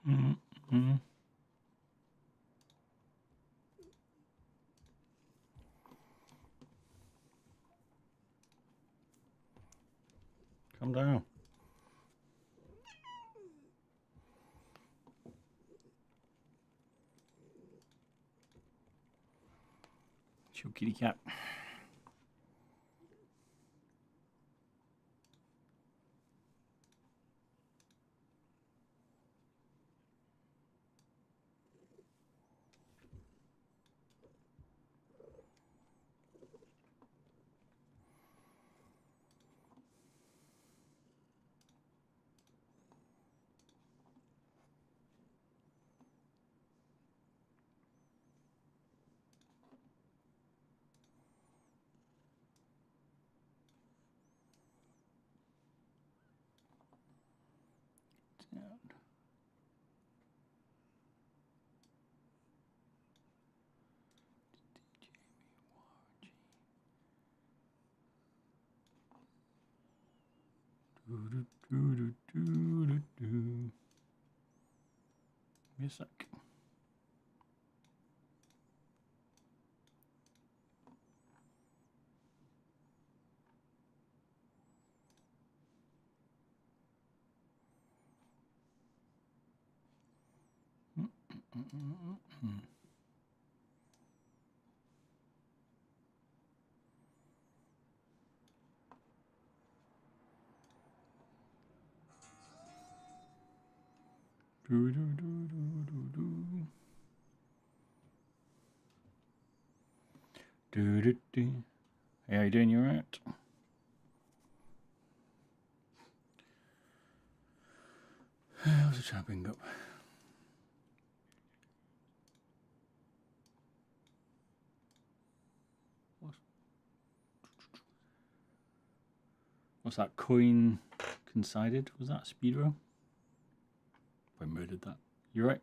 Mm-hmm. Calm down. It's your kitty cat. Give me a sec. Hey, how you doing? You alright? What's the chopping up? What's that coin considered? Was that Speedo? I murdered that. You're right.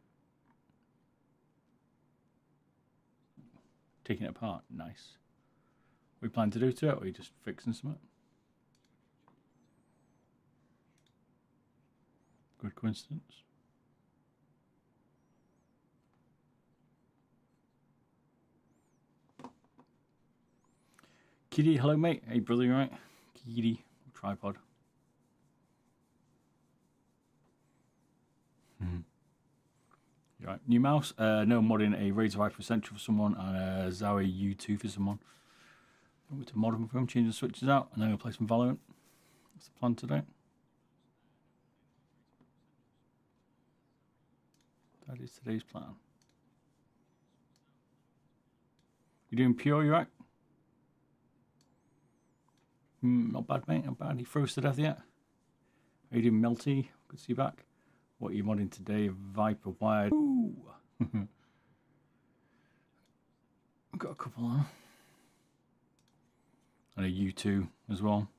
Taking it apart. Nice. What are you planning to do to it, or are you just fixing something? Good coincidence. Kitty, hello mate. Hey brother, you right? Kitty, tripod. You right? New mouse? No, modding a Razer Viper Essential for someone and a Zowie U2 for someone. I'm going to mod them for them, change the switches out, and then we'll play some Valorant. That's the plan today. That is today's plan. You doing pure, you right? Not bad, mate, not bad. You froze to death yet? Are you doing melty? Good to see you back. What are you modding today? Viper wired. Ooh! I've got a couple on. And a U2 as well.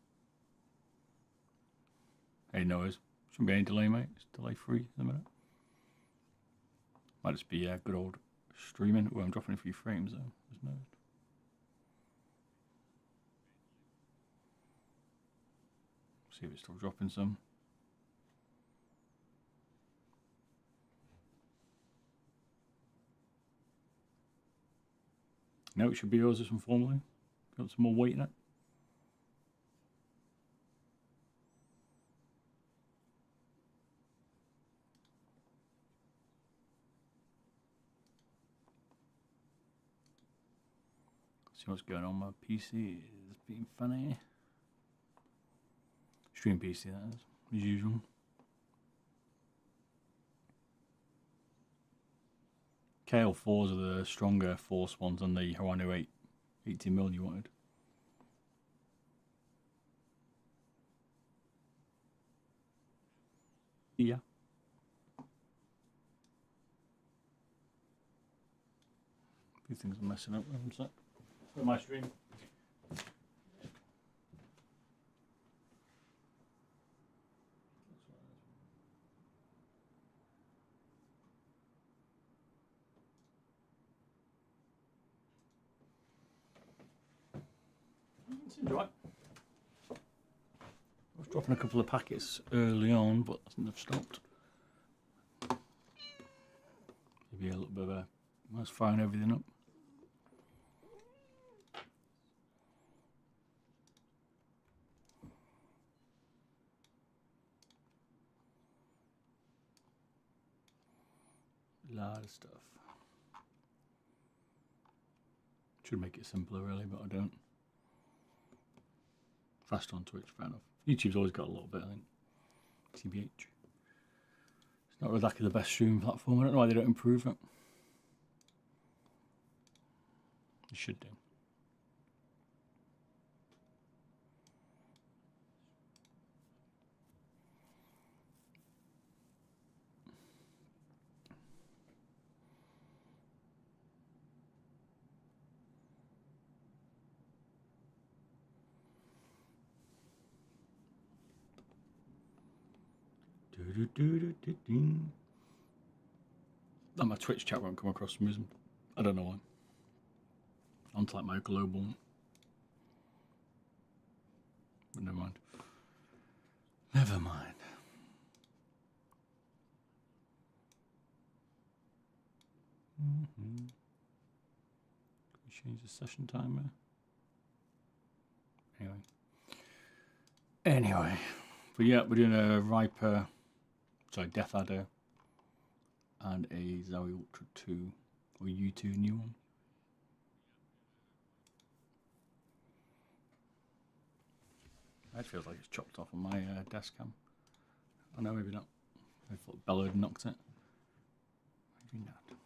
Hey, no worries. Shouldn't be any delay, mate. It's delay free in a minute. Might just be good old streaming. Oh, I'm dropping a few frames though. There's no. See if it's still dropping some. No, it should be yours this one formally. Got some more weight in it. See what's going on. My PC is being funny. Stream PC, that is, as usual. KL4s are the stronger force ones than the Hirano 80mm you wanted. Yeah. A few things are messing up. One sec. For my stream. Seems right. I was dropping a couple of packets early on, but I think they've stopped. of us firing everything up. Lot of stuff. Should make it simpler really, but I don't. Faster on Twitch, fair enough. YouTube's always got a little bit, I think. TBH. It's not exactly the best streaming platform. I don't know why they don't improve it. They should do. That my Twitch chat won't come across for some reason. I don't know why. Onto like my global. But never mind. Never mind. Can we change the session timer? Anyway. But yeah, we're doing a Deathadder and a Zowie Ultra 2 or U2 new one. It feels like it's chopped off on my desk cam. Oh no, maybe not. I thought Bella had knocked it. Maybe not.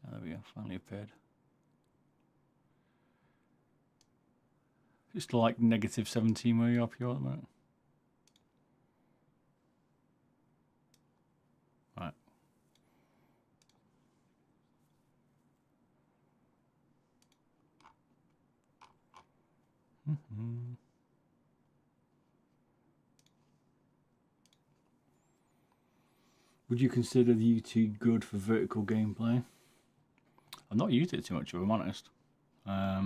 Oh, there we go, finally appeared. It's like negative 17 where you are pure at the moment. Right. Would you consider the U2 good for vertical gameplay? I've not used it too much, if I'm honest. I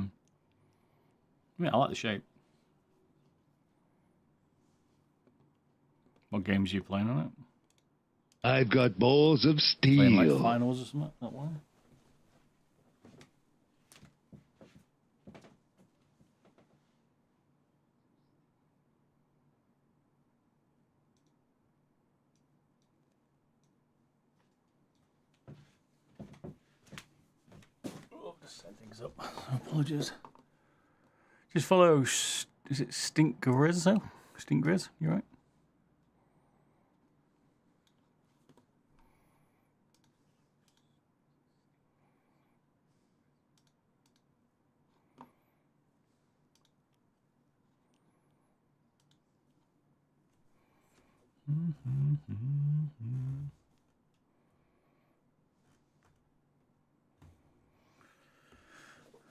mean, I like the shape. What games are you playing on it? I've got balls of steel. Playing like finals or something? That one? Oh, just setting things up. Apologies. Just follow. Is it Stinkgrizz? Stinkgrizz, you right?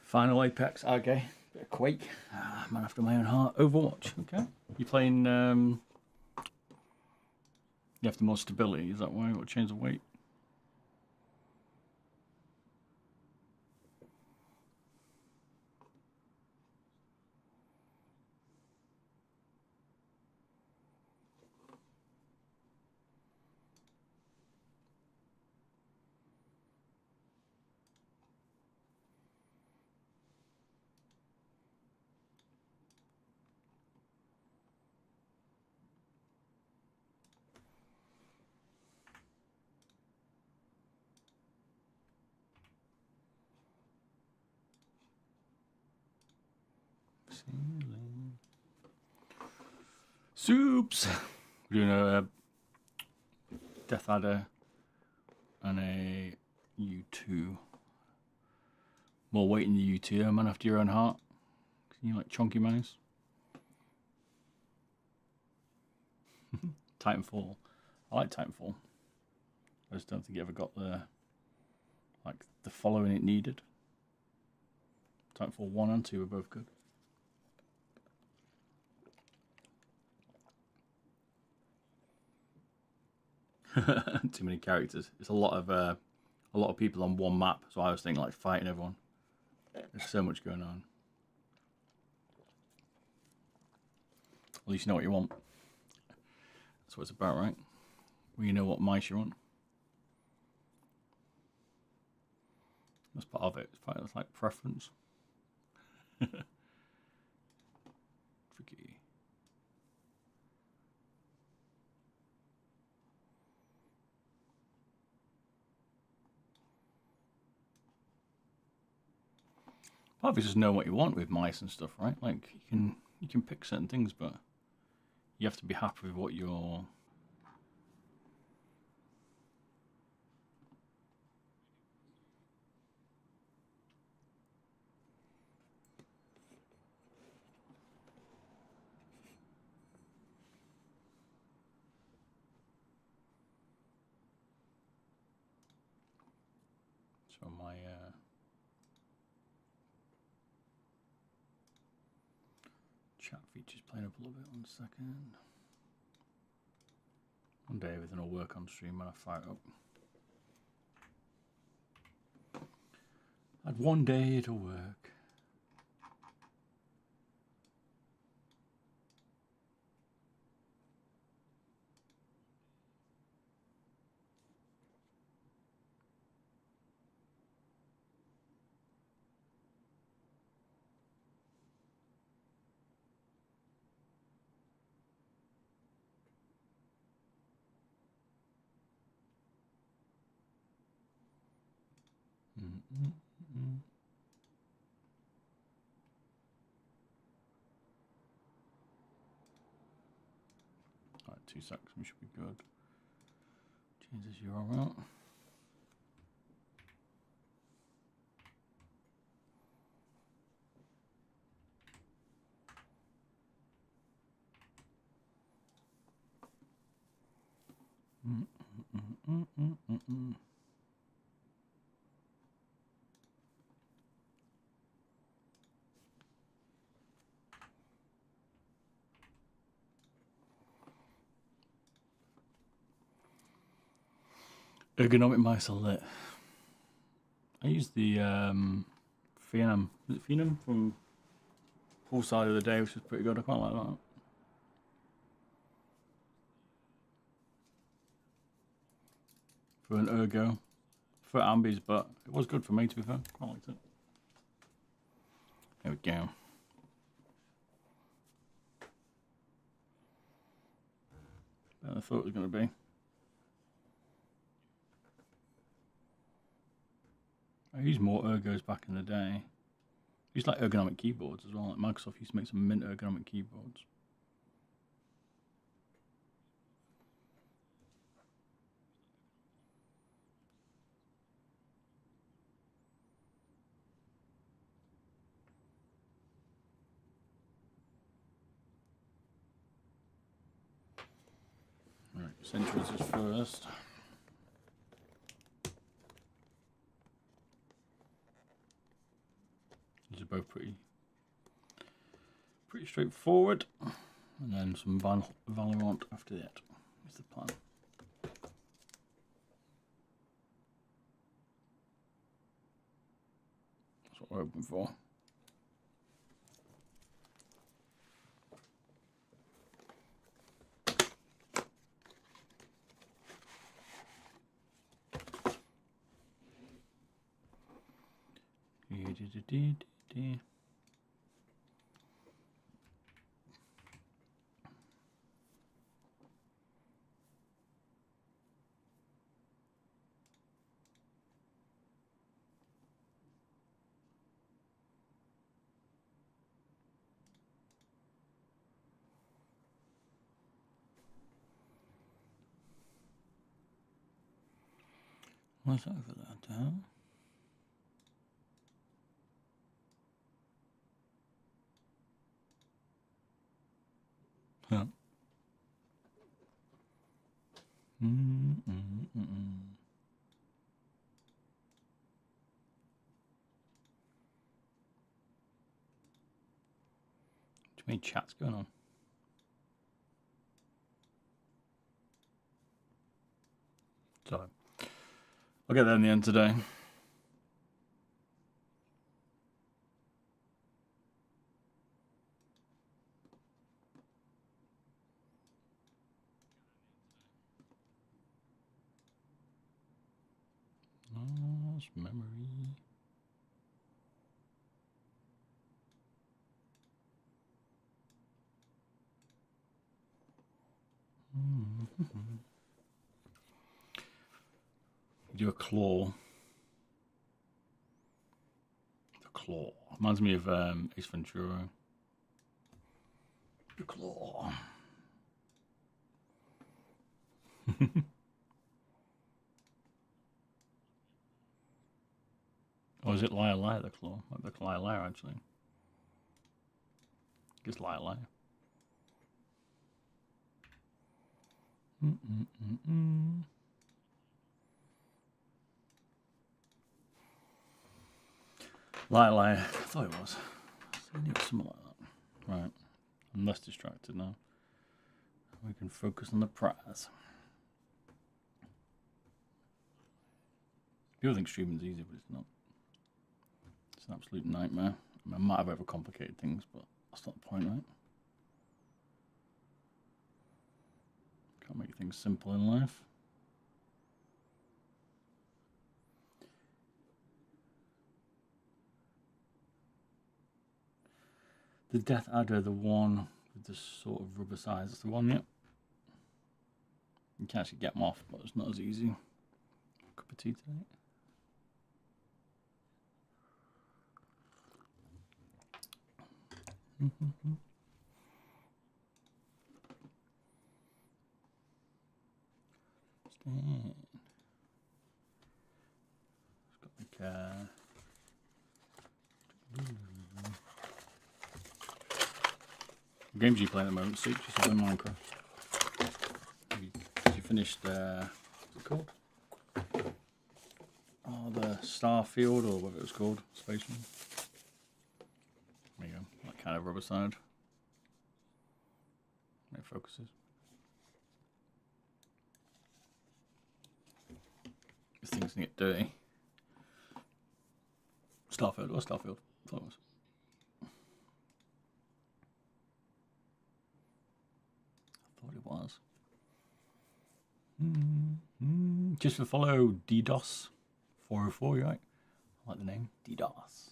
Final Apex, okay. Bit of Quake, man after my own heart. Overwatch, okay. You playing? You have the more stability. Is that why? What change the weight? Soups. We're doing a Deathadder and a U2. More weight in the U2, man after your own heart. You like chunky mouse? Titanfall. I like Titanfall. I just don't think it ever got the following it needed. Titanfall 1 and 2 were both good. Too many characters. It's a lot of people on one map, so I was thinking like fighting everyone. There's so much going on. At least you know what you want. That's what it's about, right? Well, you know what mice you want. That's part of it. It's like preference. Tricky. Part of it is just know what you want with mice and stuff, right? Like you can pick certain things, but you have to be happy with what you're. So my chat feature's playing up a little bit. 1 second. One day everything will work on stream when I fire it up. And one day it'll work. Alright, 2 seconds, we should be good. Change this URL. Ergonomic mice are lit. I used the Phenom. Was it Phenom from Poolside of the day, which was pretty good. I quite like that. For an ergo. For ambies, but it was good for me to be fair. Quite liked it. There we go. Better than I thought it was going to be. I used more ergos back in the day. I used like ergonomic keyboards as well. Like Microsoft used to make some mint ergonomic keyboards. Right, Centuries is first. These are both pretty straightforward. And then some Valorant after that is the plan. That's what we're hoping for. What's over that, huh? Yeah. Too many chats going on. So, I'll get there in the end today. Lost memory. Do a claw. The claw reminds me of Ace Ventura. The claw. Or is it Liar Liar, the claw? Might be Liar Liar, actually. I guess Liar Liar. Liar Liar. I thought it was. I knew it was something like that. Right. I'm less distracted now. We can focus on the prize. People think streaming's easy, but it's not. It's an absolute nightmare. I mean, I might have overcomplicated things, but that's not the point, right? Can't make things simple in life. The Deathadder, the one with the sort of rubber size, is the one, yeah. You can actually get them off, but it's not as easy. Cup of tea today. Stand. It's got like games you play at the moment, Sue? Just like Minecraft. You finished, what's it called? Oh, the Starfield, or whatever it was called, Space One. There you go, that kind of rubber side. It focuses. These things can get dirty. Starfield, or Starfield? I thought it was. Was. Just for follow DDoS 404, you right? I like the name DDoS.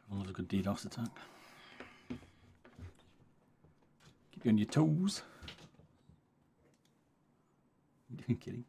Everyone loves a good DDoS attack. Keep you on your toes. What are you doing, kitty?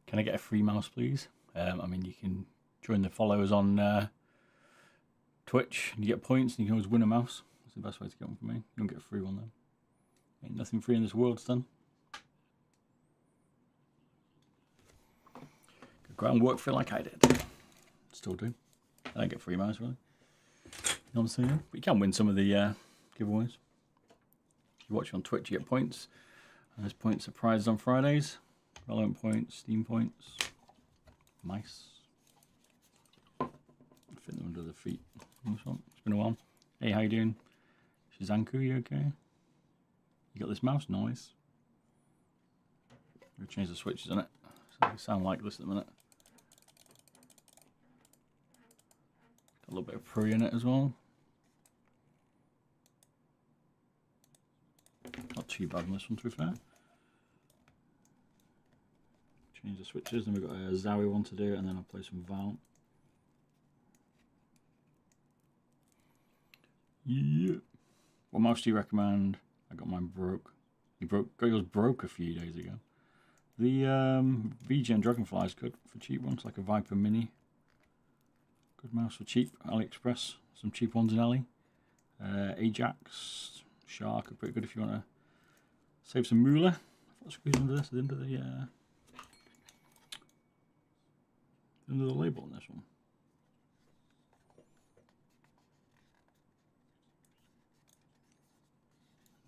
Can I get a free mouse, please? I mean, you can join the followers on Twitch, and you get points, and you can always win a mouse. That's the best way to get one from me. You don't get a free one, though. Ain't nothing free in this world, Stan. Could go out and work for it like I did. Still do. I don't get free mouse, really. You know what I'm saying? But you can win some of the giveaways. If you watch on Twitch, you get points. And there's points at prizes on Fridays. Relevant points, Steam points. Nice. Fit them under the feet. It's been a while. Hey, how you doing? Shizanku, you okay? You got this mouse? Nice. We'll change the switches on it. So they sound like this at the minute. Got a little bit of pre in it as well. Not too bad on this one, to be fair. Change the switches, then we've got a Zowie one to do, and then I'll play some Val. Yeah. What mouse do you recommend? I got mine broke. Got yours broke a few days ago. The VGN Dragonfly is good for cheap ones, like a Viper Mini. Good mouse for cheap. AliExpress, some cheap ones in Ali. Ajax, Shark are pretty good if you want to save some moolah. I'll squeeze under this, into the label on this one.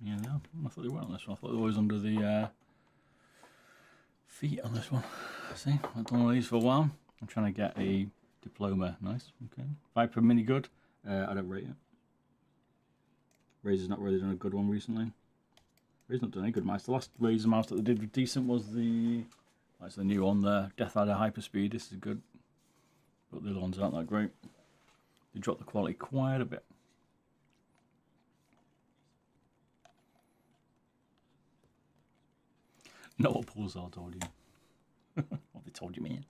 Yeah, they are. I thought they were on this one. I thought they were always under the feet on this one. See, I've done one of these for a while. I'm trying to get a diploma. Nice, okay. Viper Mini good. I don't rate it. Razer's not really done a good one recently. Razer's not done any good mice. The last Razer mouse that they did decent was that's the new one there, Deathadder Hyperspeed. This is good, but the other ones aren't that great. They dropped the quality quite a bit. Not what Pulsar told you. What they told you, man.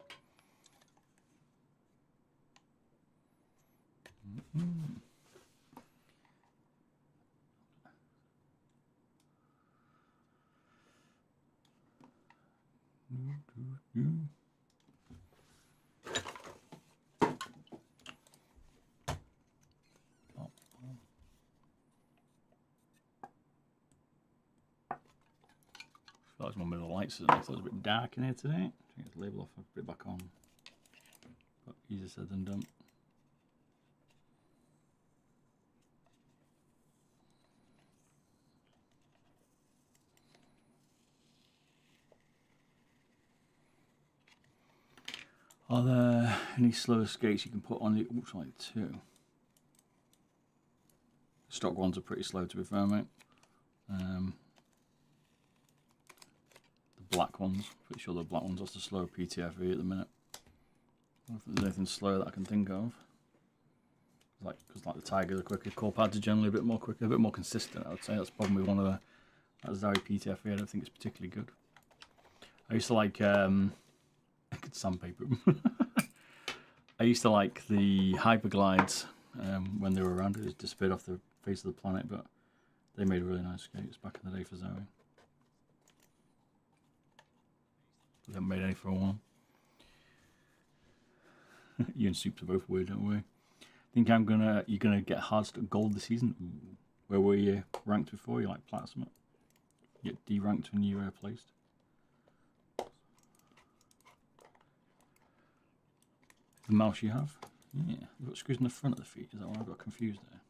That was one with the lights. I thought it was a bit dark in here today. Take the label off and put it back on. But easier said than done. Are there any slower skates you can put on the ultralight too? Stock ones are pretty slow, to be fair, mate. The black ones, pretty sure the black ones, that's the slower PTFE at the minute. I don't know if there's anything slower that I can think of. Because like the Tiger, the quicker. Core pads are generally a bit more quicker, a bit more consistent, I would say. That's probably one of the Zowie PTFE. I don't think it's particularly good. I used to like, I could sandpaper them. I used to like the Hyperglides when they were around. It just disappeared off the face of the planet, but they made really nice skates back in the day for Zowie. They haven't made any for a while. You and Soups are both weird, don't we? Think you're gonna get hardstuck gold this season? Ooh. Where were you ranked before? You like platinum? You get D-ranked when you placed? The mouse you have? Yeah. You've got screws in the front of the feet. Is that why I got confused there?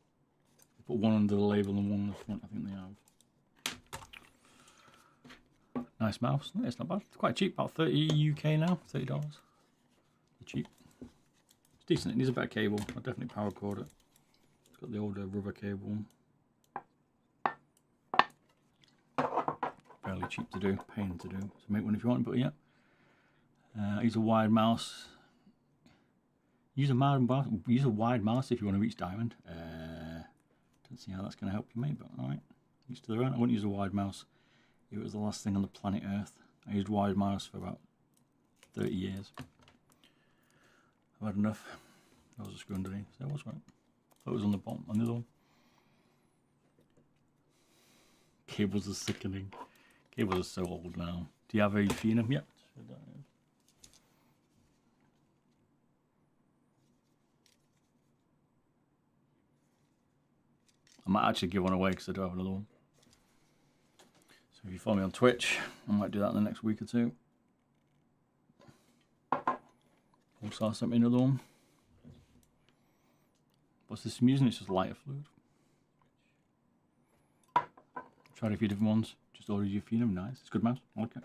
They put one under the label and one in the front, I think they have. Nice mouse. Yeah, it's not bad. It's quite cheap, about 30 UK now, $30. They're cheap. It's decent. It needs a better cable. I'll definitely power cord it. It's got the older rubber cable. Fairly cheap to do, pain to do. So make one if you want, but yeah. Use a wide mouse. Use a wide mouse if you want to reach diamond. Don't see how that's going to help you, mate, but alright. Used to the round. I wouldn't use a wide mouse. It was the last thing on the planet Earth. I used wide mouse for about 30 years. I've had enough. That was a screw underneath. So that was right. That was on the bottom, on the other one. Cables are sickening. Cables are so old now. Do you have a Phenom? Yep. I might actually give one away because I do have another one. So if you follow me on Twitch, I might do that in the next week or two. Also sent me another one. What's this I'm using? It's just lighter fluid. Tried a few different ones. Just ordered your Phenom. Nice. It's a good mouse. I like it.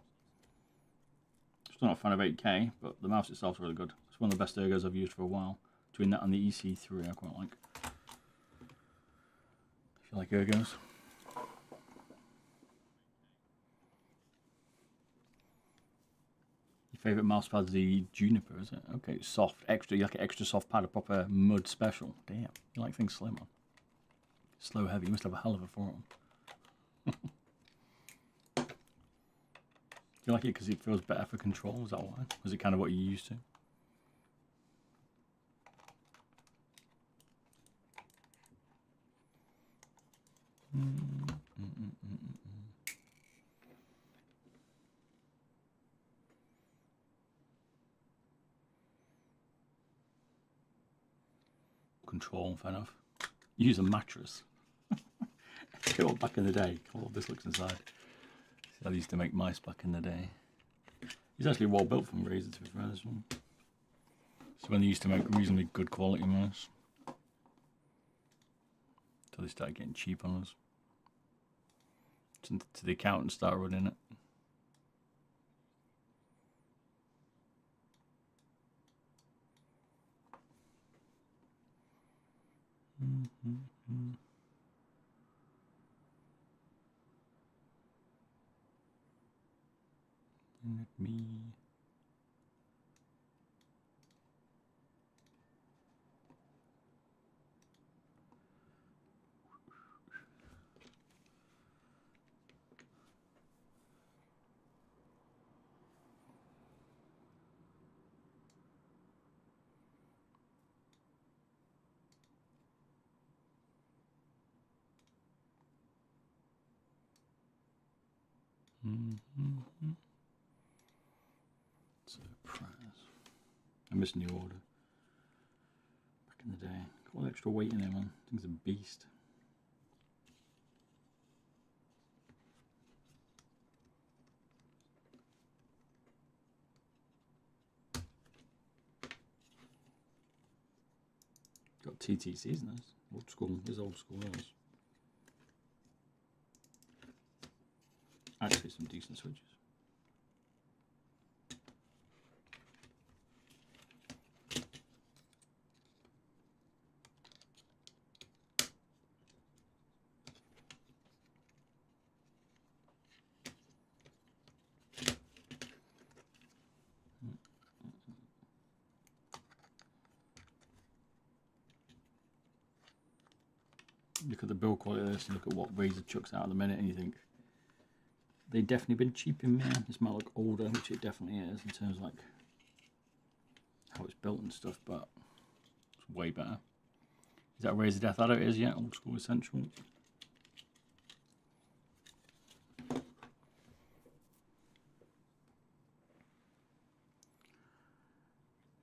Still not a fan of 8K, but the mouse itself is really good. It's one of the best ergos I've used for a while. Between that and the EC3, I quite like. If you like ergos. Your favourite mouse pad's the Juniper, is it? Okay, it's soft, extra. You like an extra soft pad, a proper mud special. Damn, you like things slim, man. Slow heavy. You must have a hell of a forearm. Do you like it because it feels better for control? Is that why? Was it kind of what you used to? Control, fair enough. Use a mattress. Cool, back in the day. Oh, this looks inside. See how they used to make mice back in the day. He's actually well built from Razer, to be fair, this one. So when they used to make reasonably good quality mice. Until they started getting cheap on us. To the accountant start running it. looking at me. Surprise. I missed New Order. Back in the day. Got all the extra weight in there, man. Thing's a beast. Got TTCs in this. Old school. This old school those. Actually, some decent switches. Look at the build quality of this and look at what Razer chucks out at the minute and you think they've definitely been cheaping, man. This might look older, which it definitely is in terms of like how it's built and stuff, but it's way better. Is that Razer Deathadder? It is, yeah, old school essential.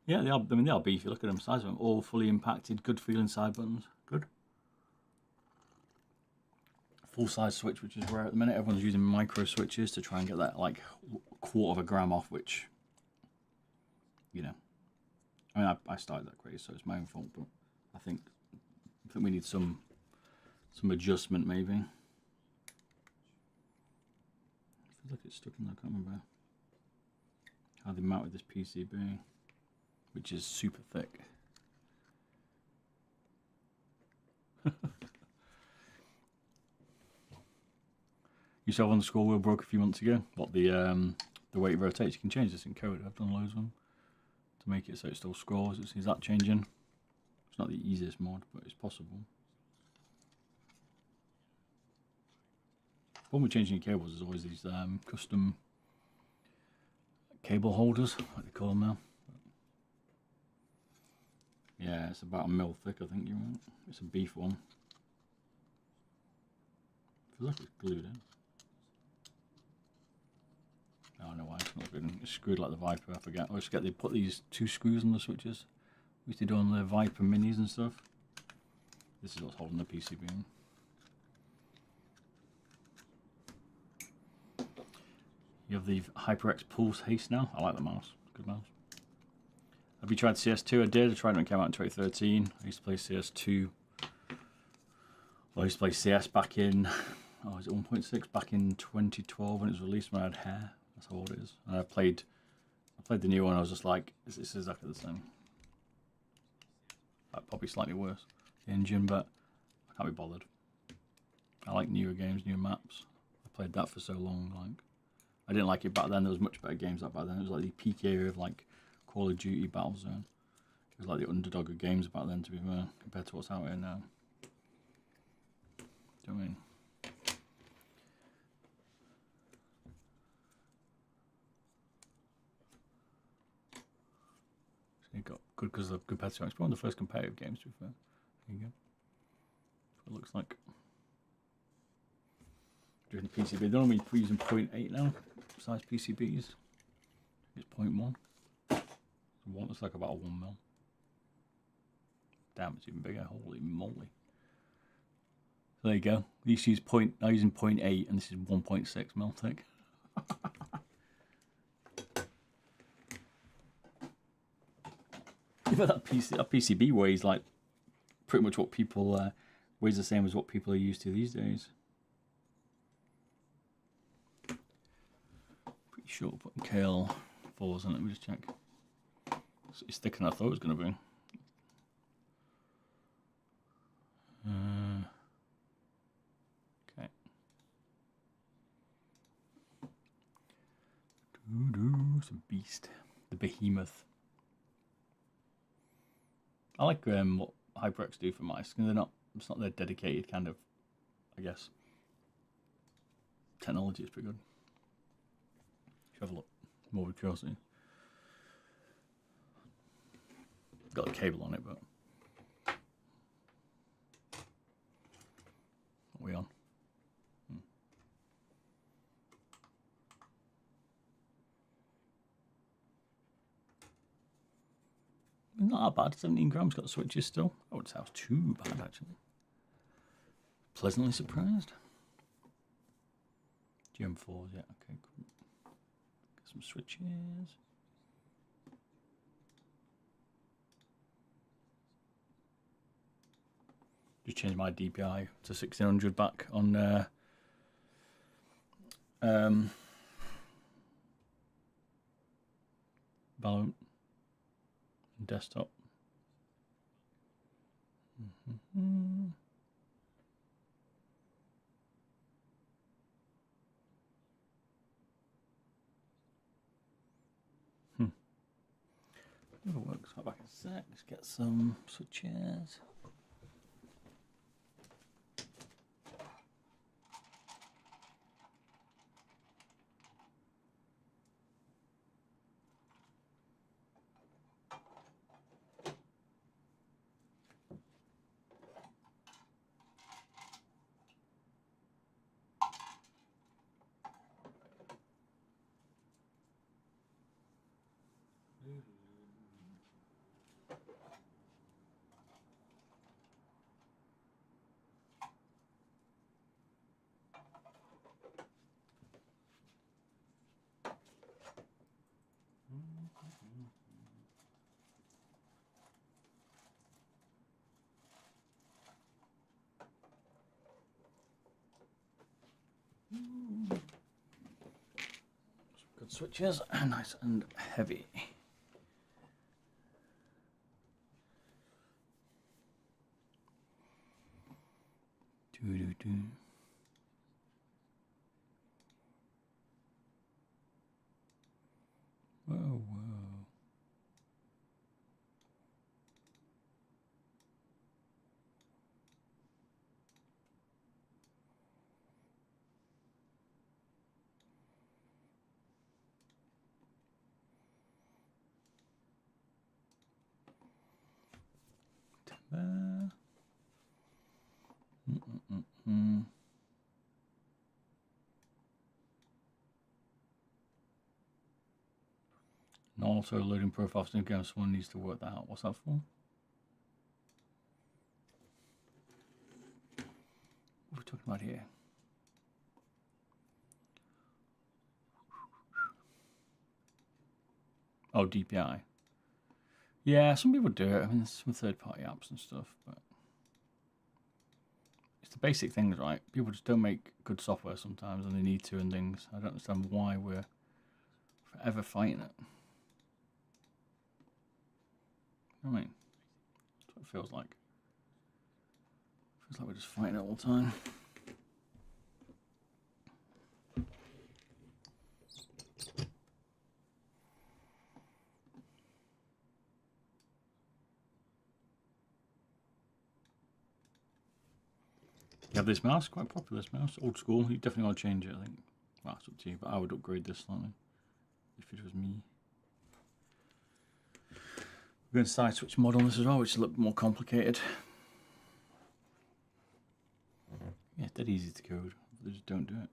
Yeah, they are. I mean, they are beefy. Look at them, size of them, all fully impacted, good feeling side buttons, good. Full size switch, which is rare at the minute. Everyone's using micro switches to try and get that like quarter of a gram off, which, you know, I mean, I started that craze, so it's my own fault. But I think we need some adjustment, maybe. I feel like it's stuck in there. I can't remember how they mounted this PCB, which is super thick. You saw on the score wheel broke a few months ago. What the way it rotates, you can change this in code. I've done loads of them to make it so it still scrolls. Is that changing? It's not the easiest mod, but it's possible. When we're changing cables, there's always these custom cable holders, like they call them now. Yeah, it's about a mil thick, I think you're right. It's a beef one. Feels like it's glued in. I don't know why it's not good. It's screwed like the Viper, I forget. I always forget they put these 2 screws on the switches. We used to do on the Viper minis and stuff. This is what's holding the PCB in. You have the HyperX Pulse Haste now. I like the mouse. Good mouse. Have you tried CS2? I did. I tried when it came out in 2013. I used to play CS2. Well, I used to play CS back in, oh, is it 1.6? Back in 2012 when it was released when I had hair. That's how old it is. And I played the new one. I was just like, it's exactly the same. Like, probably slightly worse, the engine, but I can't be bothered. I like newer games, newer maps. I played that for so long. Like, I didn't like it back then. There was much better games back then. It was like the peak era of like Call of Duty, Battlezone. It was like the underdog of games back then, to be fair, compared to what's out here now. Do you know what I mean? It got good because of competitive. It's one of the first competitive games, to be fair. There you go. That's what it looks like. Doing the PCB. They're only using 0.8 now, size PCBs. It's 0.1. One looks like about a 1 mil. Damn, it's even bigger. Holy moly. So there you go. These use now using 0.8 and this is 1.6 mil thick. But that PCB weighs like pretty much what people weighs the same as what people are used to these days. Pretty sure putting KL 4s on it. Let me just check. It's thicker than I thought it was going to be. Okay. It's a beast. The behemoth. I like what HyperX do for mice. They're not. It's not their dedicated kind of. I guess. Technology is pretty good. Should have a look. More with curiosity. Got a cable on it, but. What are we on? Not that bad. 17 grams. Got the switches still. I wouldn't say it was too bad actually. Pleasantly surprised. GM4s, yeah, okay, cool. Get some switches. Just changed my DPI to 1600 back on Valorant desktop. Never works. I'll back in a sec. Let's get some switches. Good switches, nice and heavy. Doo-doo-doo. Whoa, whoa. And also loading profiles in game. Someone needs to work that out. What's that for? What are we talking about here? Oh, DPI. Yeah, some people do it. I mean, there's some third-party apps and stuff, but it's the basic things, right? People just don't make good software sometimes, and they need to and things. I don't understand why we're forever fighting it. I mean, that's what it feels like. It feels like we're just fighting it all the time. You have this mouse, quite popular this mouse, old school. You definitely want to change it, I think. Well, it's up to you, but I would upgrade this slightly if it was me. We're going to side switch mod on this as well, which is a little bit more complicated. Yeah, it's dead easy to code. They just don't do it.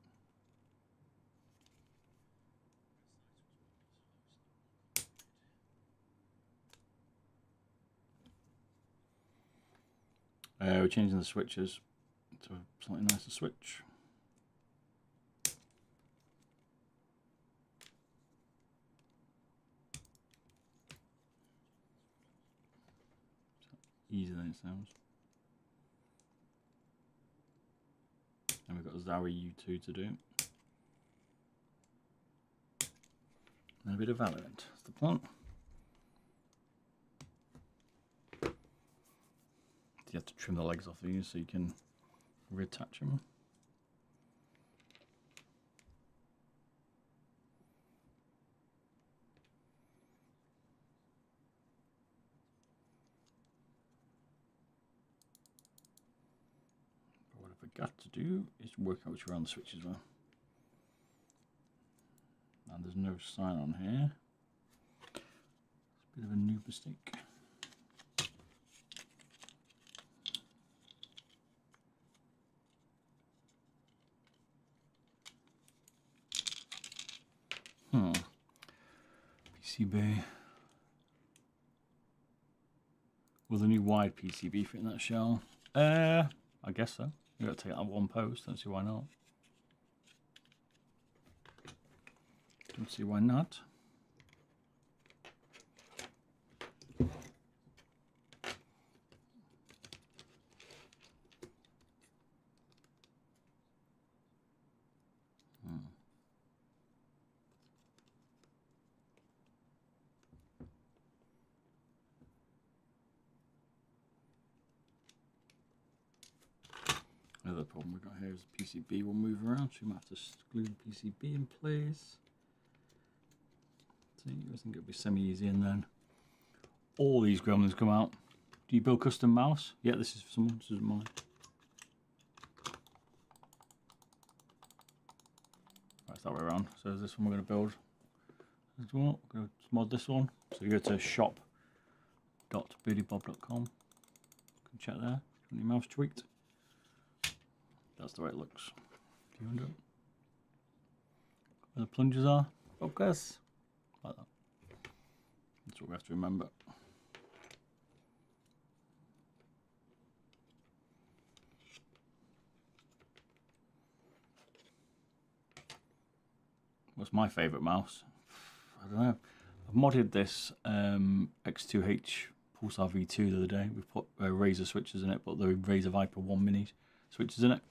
We're changing the switches to a slightly nicer switch. Easier than it sounds. And we've got Zowie U2 to do. And a bit of Valorant. That's the plan. You have to trim the legs off these so you can reattach them. forgot to do is work out which way around the switches are. And there's no sign on here. It's a bit of a noob mistake. PCB. Will the new wide PCB fit in that shell? I guess so. You got to take out one post. Don't see why not. Don't see why not. Another problem we've got here is the PCB will move around, so you might have to glue the PCB in place. So I think it'll be semi-easy, and then all these gremlins come out. Do you build custom mouse? Yeah, this is for someone, this isn't mine. Right, it's that way around. So this one we're going to build as well. We're going to mod this one. So you go to shop.beardybob.com. You can check there. Your mouse tweaked. That's the way it looks. Do you undo it? Where the plungers are? Focus. Like that. That's what we have to remember. What's my favourite mouse? I don't know. I've modded this X2H Pulsar V2 the other day. We put Razer switches in it, but the Razer Viper 1 Mini switches in it.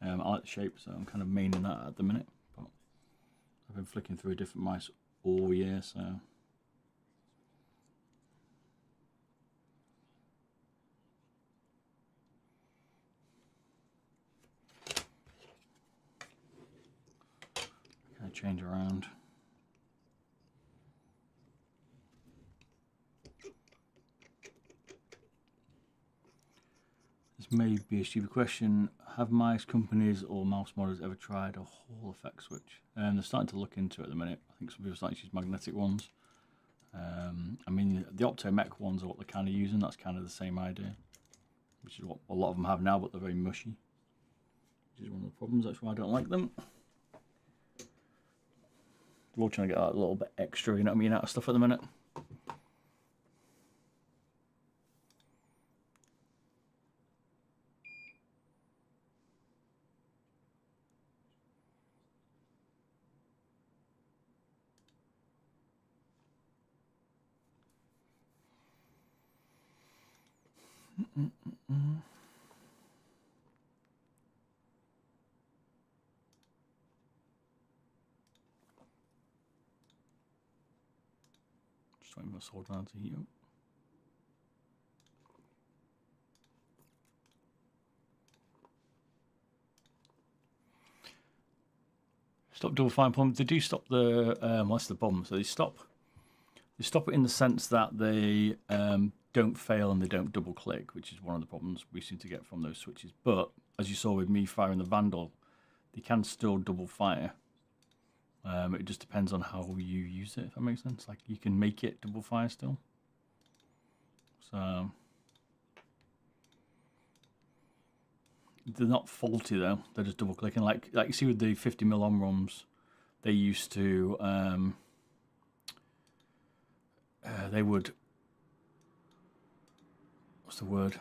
I like the shape, so I'm kind of maining that at the minute. But I've been flicking through different mice all year, so. Kind of change around. This may be a stupid question. Have mice companies or mouse modders ever tried a Hall effect switch? They're starting to look into it at the minute. I think some people are starting to use magnetic ones. I mean, the Optomech ones are what they're kind of using. That's kind of the same idea, which is what a lot of them have now, but they're very mushy, which is one of the problems. That's why I don't like them. We're all trying to get that little bit extra, you know what I mean, out of stuff at the minute. Just waiting for my sword round to heat up. Stop double fine problems. They do stop the that's the bomb. So they stop it in the sense that they don't fail and they don't double click, which is one of the problems we seem to get from those switches. But as you saw with me firing the Vandal, they can still double fire. It just depends on how you use it, if that makes sense. Like, you can make it double fire still. So they're not faulty though. They're just double clicking. Like you see with the 50mm ROMs, they used to they would, what's the word?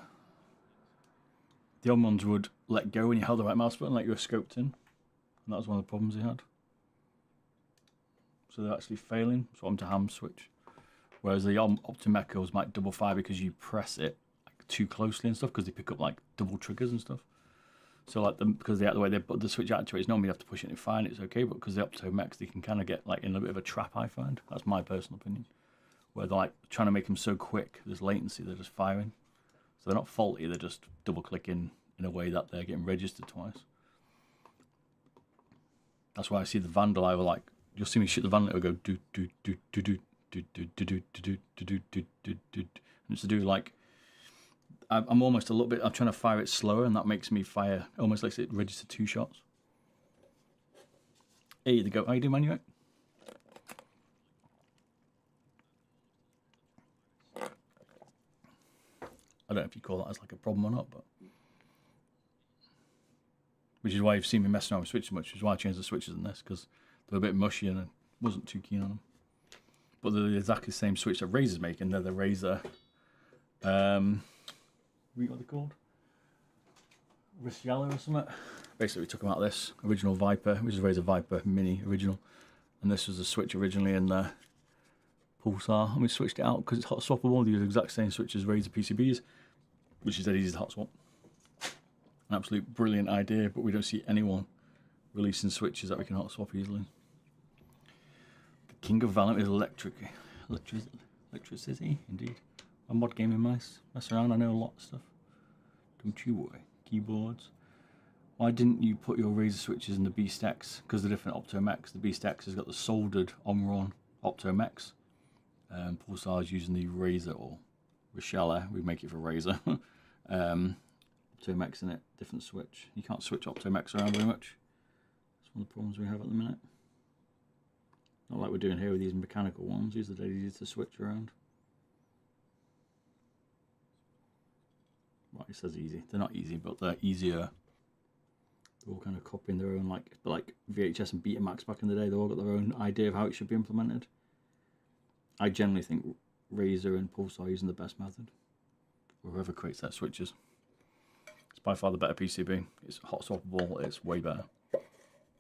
The old ones would let go when you held the right mouse button, like you were scoped in. And that was one of the problems they had. So they're actually failing. So I'm to ham switch. Whereas the Optomechos might double fire because you press it like too closely and stuff, because they pick up like double triggers and stuff. So like because the way they put the switch actuates, normally you have to push it and fire and it's okay, but because the Optomechs, they can kind of get like in a bit of a trap, I find. That's my personal opinion. Where they're like trying to make them so quick, there's latency, they're just firing. So they're not faulty, they're just double clicking in a way that they're getting registered twice. That's why I see the Vandal, I will like, you'll see me shoot the Vandal, it'll go do do do do do do do do do do do do do do do, and it's to do like, I'm almost a little bit. I'm trying to fire it slower, and that makes me fire almost like it register 2 shots. Hey, there you go. How you doing, man? You right? I don't know if you call that as like a problem or not, but which is why you've seen me messing around with switches much. Which is why I changed the switches in this, because they're a bit mushy and I wasn't too keen on them. But they're exactly the same switch that Razer's making. They're the Razer. What are they called? Risciala or something. Basically, we took them out of this original Viper, which is a Razer Viper Mini original, and this was the switch originally in the Pulsar, and we switched it out because it's hot swappable. These are the exact same switch as Razer PCBs, which is dead easy to hot swap. An absolute brilliant idea, but we don't see anyone releasing switches that we can hot swap easily. The king of Valorant is electricity, indeed. A mod gaming mice. Mess around, I know a lot of stuff. Don't you worry. Keyboards. Why didn't you put your Razer switches in the Beast X? Because they're different Opto-X. The Beast X has got the soldered Omron Opto-X. Pulsar's using the Razer or Risciala. We make it for Razer. Opto-X in it. Different switch. You can't switch Opto-X around very much. That's one of the problems we have at the minute. Not like we're doing here with these mechanical ones. These are dead easy to switch around. Right, it says easy. They're not easy, but they're easier. They're all kind of copying their own, like VHS and Betamax back in the day. They've all got their own idea of how it should be implemented. I generally think Razer and Pulsar are using the best method. Whoever creates their switches. It's by far the better PCB. It's hot swappable. It's way better.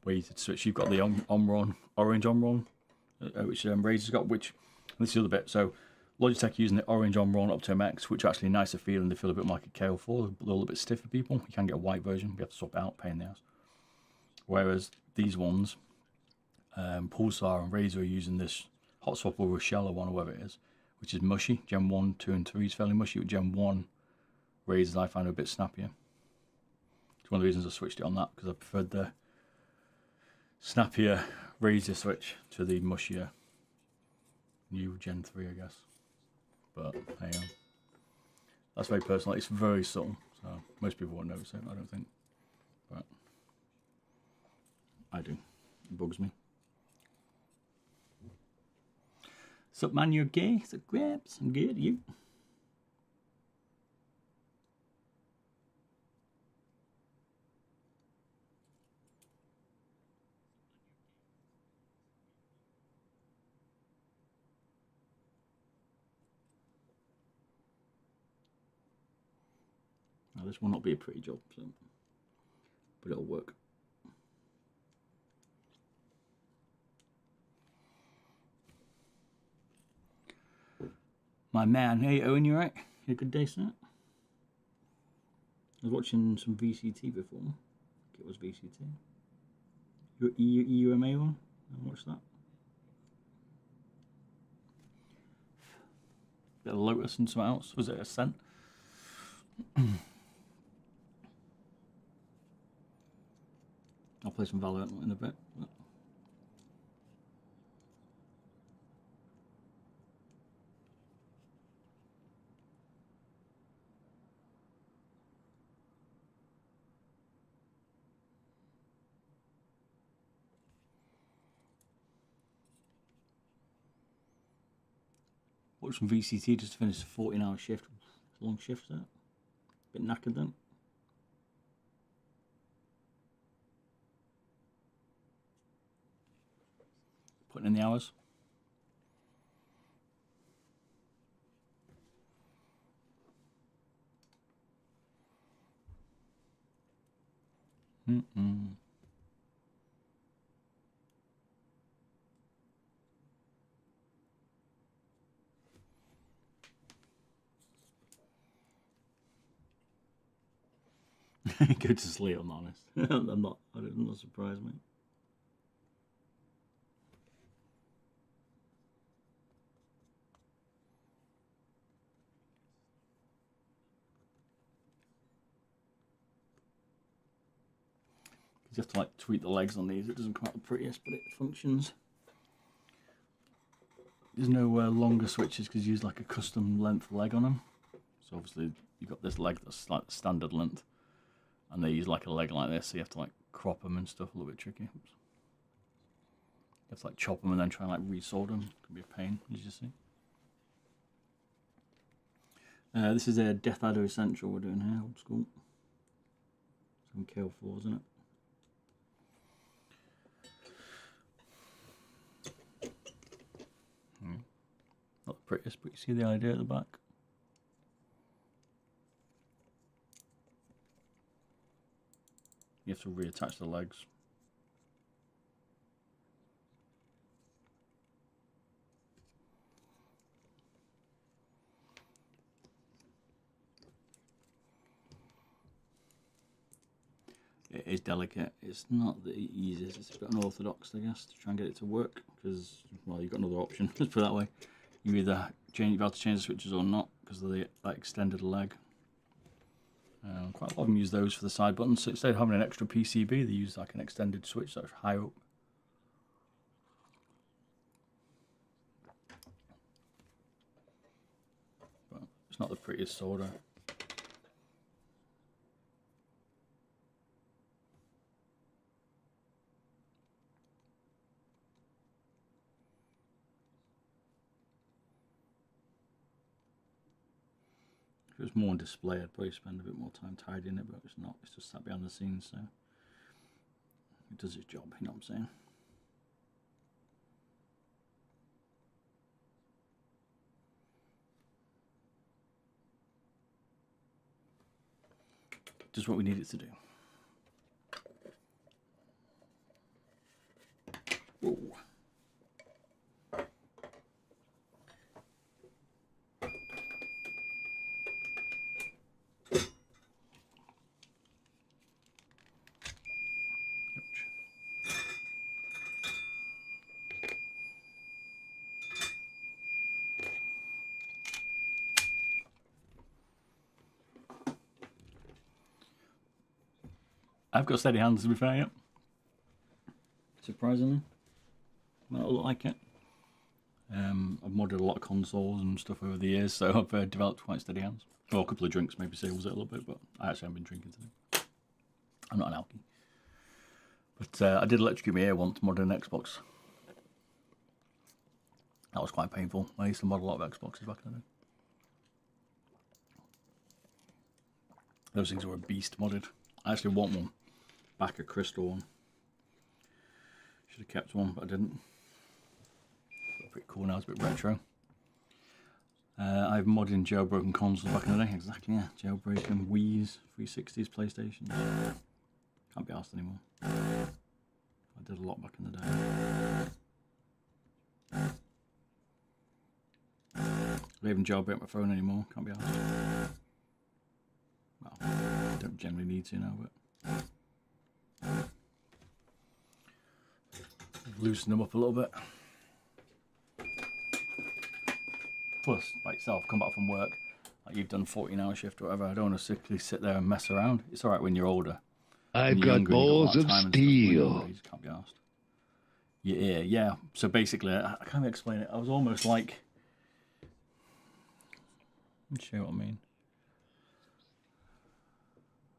Way easier to switch. You've got the Omron, orange Omron, which Razer's got. Which this is the other bit. So Logitech using the orange Omron Opto-X, which are actually nicer feeling. They feel a bit more like a KO4, a little bit stiff for people. You can get a white version. We have to swap out, pain in the ass. Whereas these ones, Pulsar and Razer are using this hot swappable Risciala one or whatever it is, which is mushy. Gen 1, 2 and 3 is fairly mushy, but Gen 1 Razers I find are a bit snappier. It's one of the reasons I switched it on that, because I preferred the snappier Razer switch to the mushier new Gen 3, I guess. But hey, that's very personal. It's very subtle, so most people won't notice it, I don't think. But I do. It bugs me. Sup, man? You're gay? Sup, Gramps? I'm good. You? Now, this will not be a pretty job, so, but it'll work. My man, hey Owen, you right? You had a good day, sir? I was watching some VCT before. I think it was VCT. Your EUMA one? I watched that. Bit of Lotus and something else. Was it Ascent? I'll play some Valorant in a bit. Watch some VCT just to finish a 14-hour shift. It's a long shift, that. Bit knackered then. Putting in the hours. Go to sleep, I'm honest. I'm not surprised, mate. You have to like tweak the legs on these. It doesn't come out the prettiest, but it functions. There's no longer switches because you use like a custom length leg on them. So obviously you've got this leg that's like the standard length, and they use like a leg like this, so you have to like crop them and stuff. A little bit tricky. Oops. You have to like chop them and then try and like resolder them. Can be a pain, as you see. This is a Deathadder Essential we're doing here, old school. Some KO4s in it. Not the prettiest, but you see the idea at the back. You have to reattach the legs. It is delicate. It's not the easiest. It's a bit unorthodox, I guess, to try and get it to work. Because, well, you've got another option. Let's put it that way. You either change, you've got to change the switches or not because of the that extended leg. Quite a lot of them use those for the side buttons. So instead of having an extra PCB, they use like an extended switch that's high up. But it's not the prettiest solder. If it was more on display, I'd probably spend a bit more time tidying it, but it's not. It's just sat behind the scenes, so it does its job, you know what I'm saying? Just what we need it to do. Whoa. I've got steady hands, to be fair, yep. Surprisingly. Might not look like it. I've modded a lot of consoles and stuff over the years, so I've developed quite steady hands. Well, a couple of drinks maybe saves it a little bit, but I actually haven't been drinking today. I'm not an alky. But I did electrocute my ear once, modding an Xbox. That was quite painful. I used to mod a lot of Xboxes back in the day. Those things were a beast modded. I actually want one. Back a crystal one. Should have kept one, but I didn't. Pretty cool now, it's a bit retro. I've modded in jailbroken consoles back in the day. Exactly, yeah. Jailbreaking Wii's, 360s, PlayStation. Can't be asked anymore. I did a lot back in the day. I don't even jailbreak my phone anymore. Can't be asked. Well, I don't generally need to now, but loosen them up a little bit. Plus, like yourself, come back from work, like you've done 14-hour shift or whatever. I don't want to simply sit there and mess around. It's all right when you're older. I've got balls of steel. You just can't be asked. Your ear, yeah. So basically, I can't even explain it. I was almost like, let me show you what I mean.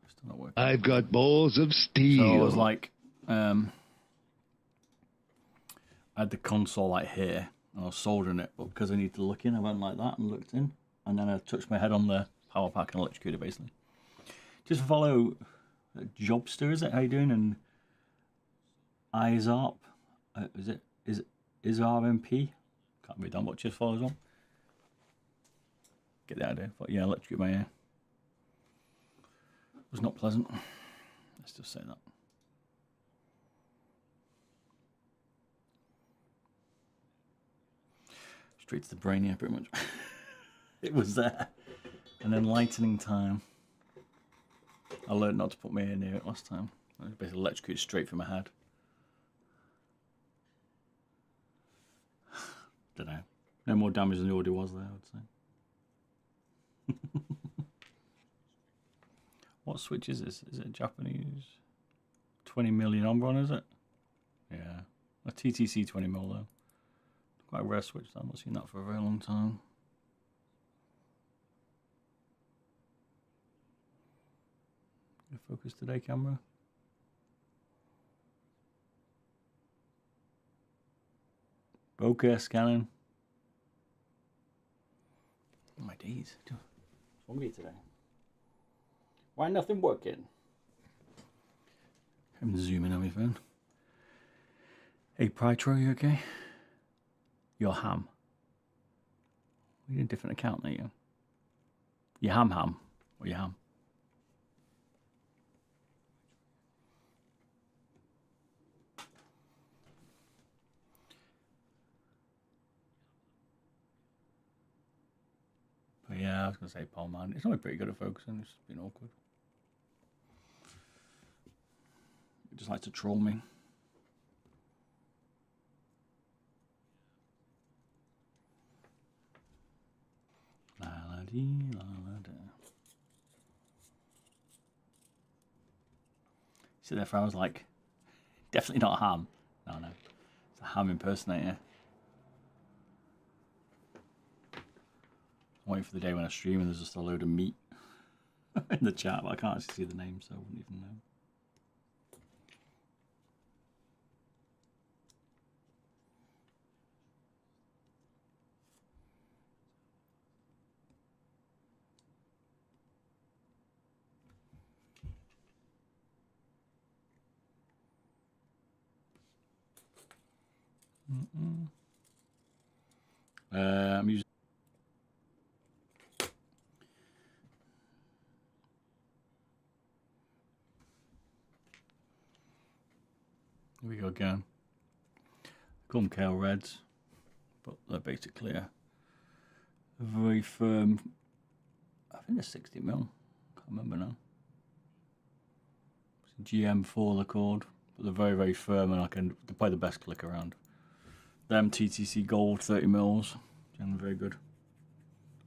Still not working. I've got balls of steel. So I was like, I had the console like here, and I was soldering it, but because I needed to look in, I went like that and looked in, and then I touched my head on the power pack and electrocuted it basically. Just follow Jobster, is it? How you doing? And IZARP, is it RMP? Can't read that much. Just follow as well. Get the idea. But yeah, electrocute my ear. It was not pleasant. Let's just say that. Straight to the brain, yeah, pretty much. It was there. And then lightning time. I learned not to put my ear near it last time. I basically electrocuted straight from my head. Don't know. No more damage than there already was there, I would say. What switch is this? Is it a Japanese 20 million Ombron, is it? Yeah. A TTC 20 mil though. Quite a rare switch. I've not seen that for a very long time. focus today, camera. Bokeh scanning. Oh my days. What's wrong with you today? Why nothing working? I'm zooming on my phone. Hey, Prytro, you okay? You're ham. You're in a different account, aren't you? You ham or you ham? But yeah, I was gonna say Paul Man. It's not pretty good at focusing. It's been awkward. He just likes to troll me. La la dee, la la da. See there, I was like, definitely not a ham. No, it's a ham impersonator. I'm waiting for the day when I stream and there's just a load of meat in the chat, but I can't actually see the name, so I wouldn't even know. I'm using. Here we go again. I call them Kale Reds, but they're basically a very firm. I think they're 60 mil. Can't remember now. It's GM4 they're called, but they're very, very firm, and they're probably the best click around. Them TTC Gold 30 mils, generally very good.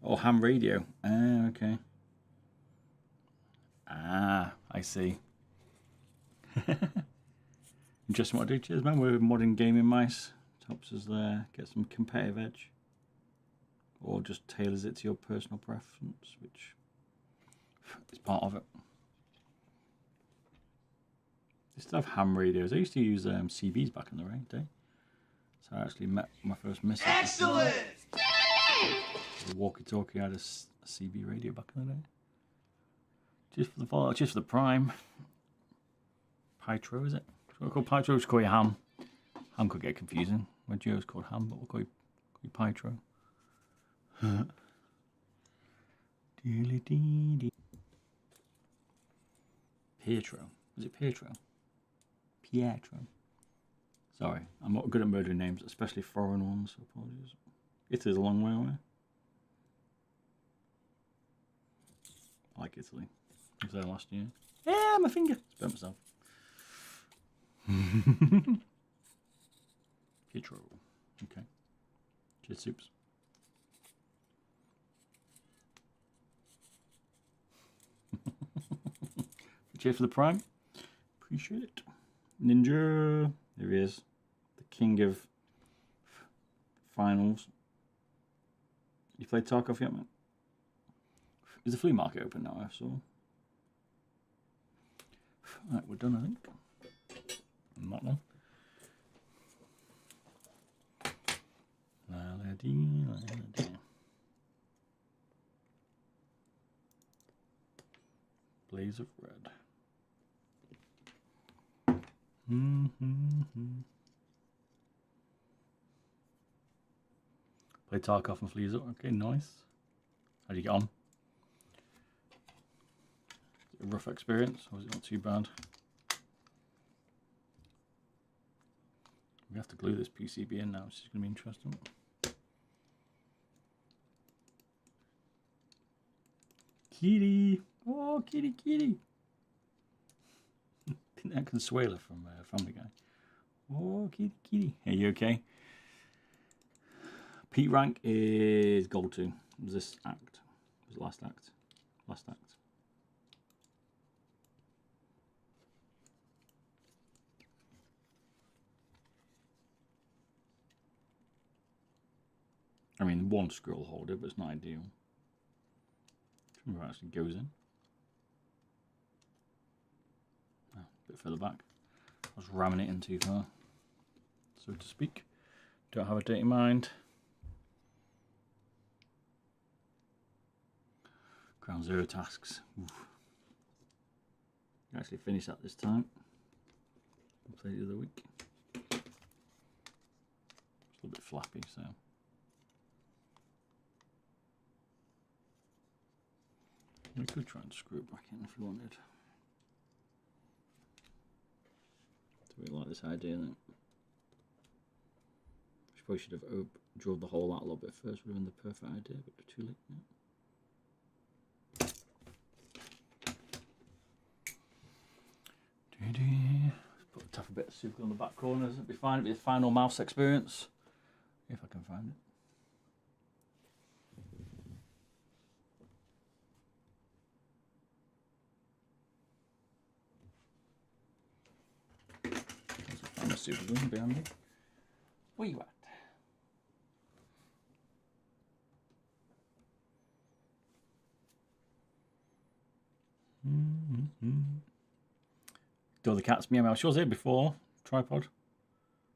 Oh, ham radio. Ah, okay. Ah, I see. Interesting what I do. Cheers, man. We're modding gaming mice. It helps us get some competitive edge. Or just tailors it to your personal preference, which is part of it. They still have ham radios. I used to use CBs back in the day. So I actually met my first missus. Excellent! The walkie-talkie had a CB radio back in the day. Just for the follow, just for the prime. Pytro, is it? What we call Pytro? Just call you ham. Ham could get confusing. My Joe's called ham, but we'll call you Pytro. Pietro. Is it Pietro? Pietro. Sorry, I'm not good at murdering names, especially foreign ones, so apologies. Italy's a long way away. I like Italy. I was there last year. Yeah, my finger. Spent myself. Pietro. Okay. Cheers, soups. Cheers for the prime. Appreciate it. Ninja. There he is. The king of finals. You played Tarkov yet, man? Is the flea market open now, I saw? Alright, we're done, I think. Not now. Blaze of red. Play Tarkov and Fleas. Okay, nice. How do you get on? Is it a rough experience, or is it not too bad? We have to glue this PCB in now, which is going to be interesting. Kitty! Oh, kitty, kitty! Think that Consuela from Family Guy. Oh, kitty, kitty. Are you okay? Pete rank is gold 2. Was this act? Was it last act? Last act. I mean, one scroll holder, but it's not ideal. Remember, it actually goes in. bit further back. I was ramming it in too far, so to speak. Don't have a dirty mind. Ground 0 tasks. Oof. I actually finished that this time. I played it the other week. It's a little bit flappy, so. We could try and screw it back in if we wanted. Do we like this idea then? Probably should have drilled the hole out a little bit first, would have been the perfect idea, but too late now. Put a tough bit of super glue on the back corners, it'll be fine, it'll be the final mouse experience. If I can find it. Find my super glue behind me. Where you at? Do the cat's meow meow. She was here before. Tripod.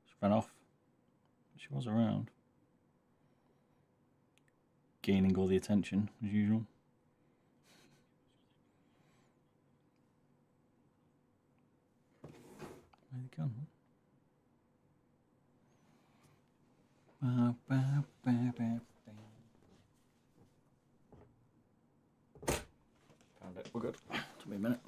She ran off. She was around. Gaining all the attention as usual. Where'd it gone? Found it. We're good. Took me a minute.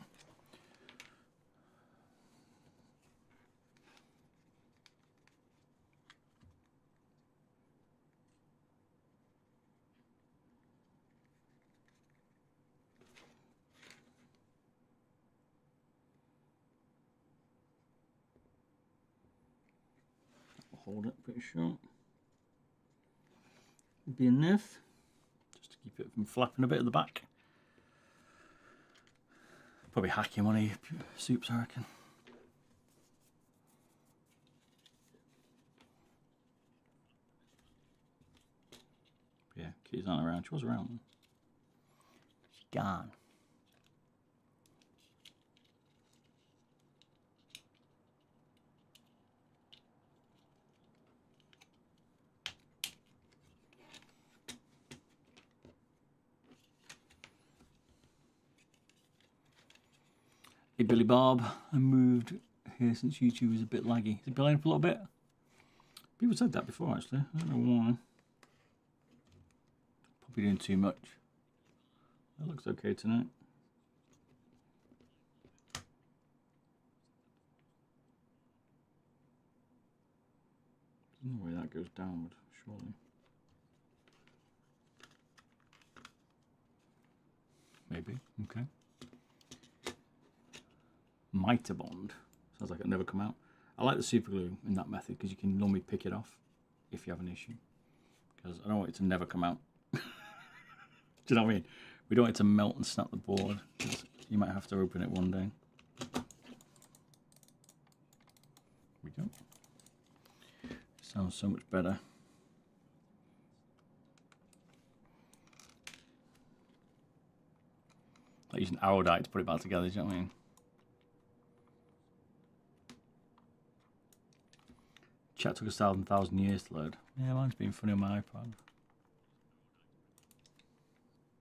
Hold it pretty short. Be enough just to keep it from flapping a bit at the back. Probably hacking one of your soups, I reckon. Yeah, Kitty's not around. She was around. She's gone. Hey Billy Bob, I moved here since YouTube was a bit laggy. Is it playing up a little bit? People said that before actually, I don't know why. Probably doing too much. That looks okay tonight. No way that goes downward, surely. Maybe, okay. Mitre bond. Sounds like it'll never come out. I like the super glue in that method because you can normally pick it off if you have an issue. Because I don't want it to never come out. Do you know what I mean? We don't want it to melt and snap the board. You might have to open it one day. We go. Sounds so much better. Like using Aodite to put it back together, do you know what I mean? Chat took us 1,000 years to load. Yeah, mine's been funny on my iPad. I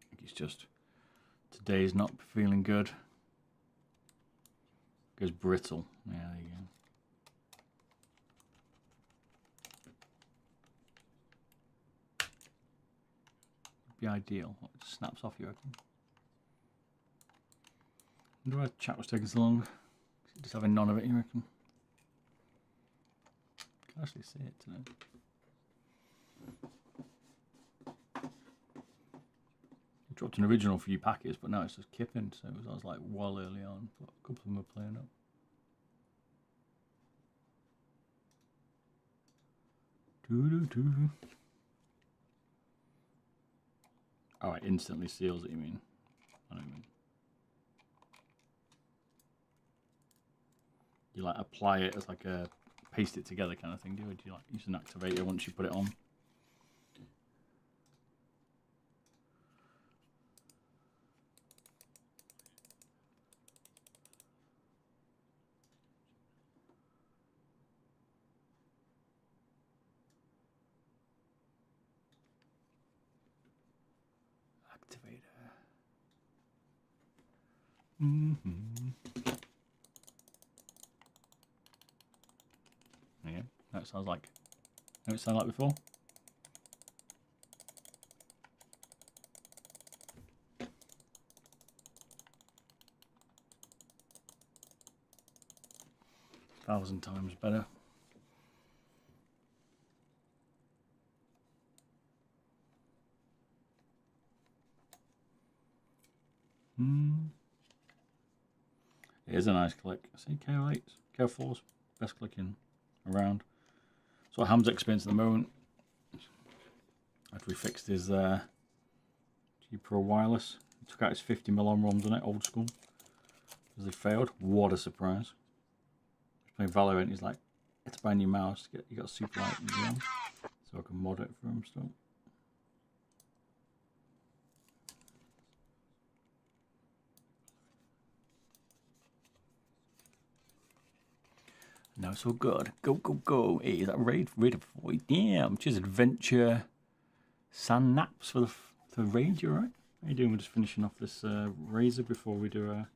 think it's just today's not feeling good. It goes brittle. Yeah, there you go. Would be ideal. It snaps off, you reckon? I wonder why chat was taking so long. Just having none of it, you reckon? I can actually see it today. I dropped an original for you packets, but now it's just kipping, so I was like well early on, but a couple of them are playing up. Doo-doo-doo. Oh, it instantly seals it, you mean? I don't mean. You like apply it as like a paste it together kind of thing, do you? Or do you like use an activator once you put it on? activator. Yeah, that sounds like. How it sounded like before. Thousand times better. It is a nice click. See, KO8s, KO4s, best clicking around. So Ham's experience at the moment. After we fixed his G Pro wireless, he took out his 50mm on ROMs on it, old school, because they failed. What a surprise! He's playing Valorant. He's like, "It's a brand new mouse. You got a super light ROM, so I can mod it for him still." No, so good. Go, go, go. Hey, is that raid for you? Damn, cheers, adventure. Sand naps for the raid, you alright? How you doing? We're just finishing off this Razer before we do a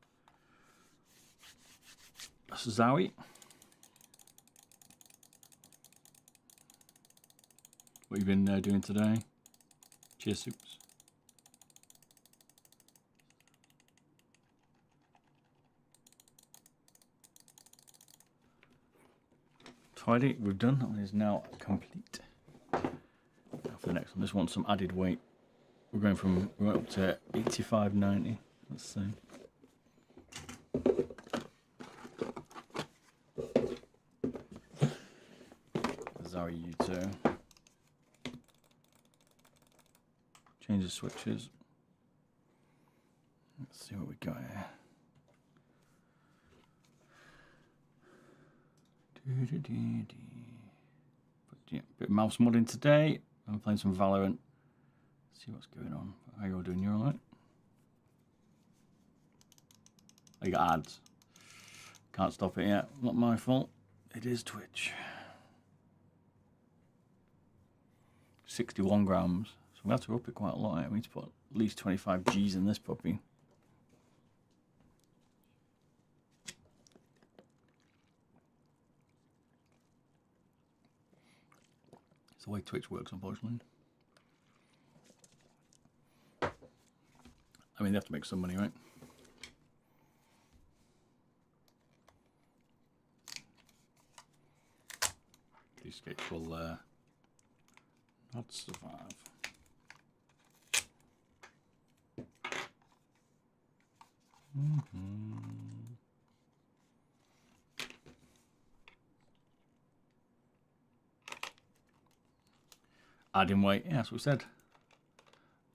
Zowie. What you been doing today? Cheers, soups. Tidy, we've done. That one is now complete. Now for the next one, this one's some added weight. We're up to 85.90. Let's see. Zowie U2. Change the switches. Let's see what we got here. But yeah, bit of mouse modding today. I'm playing some Valorant. See what's going on. How you all doing? You alright? I got ads. Can't stop it yet. Not my fault. It is Twitch. 61 grams. So we have to up it quite a lot. We need to put at least 25 G's in this puppy. The way Twitch works, unfortunately. I mean, they have to make some money, right? These skates will not survive. Adding weight, yeah, that's what we said.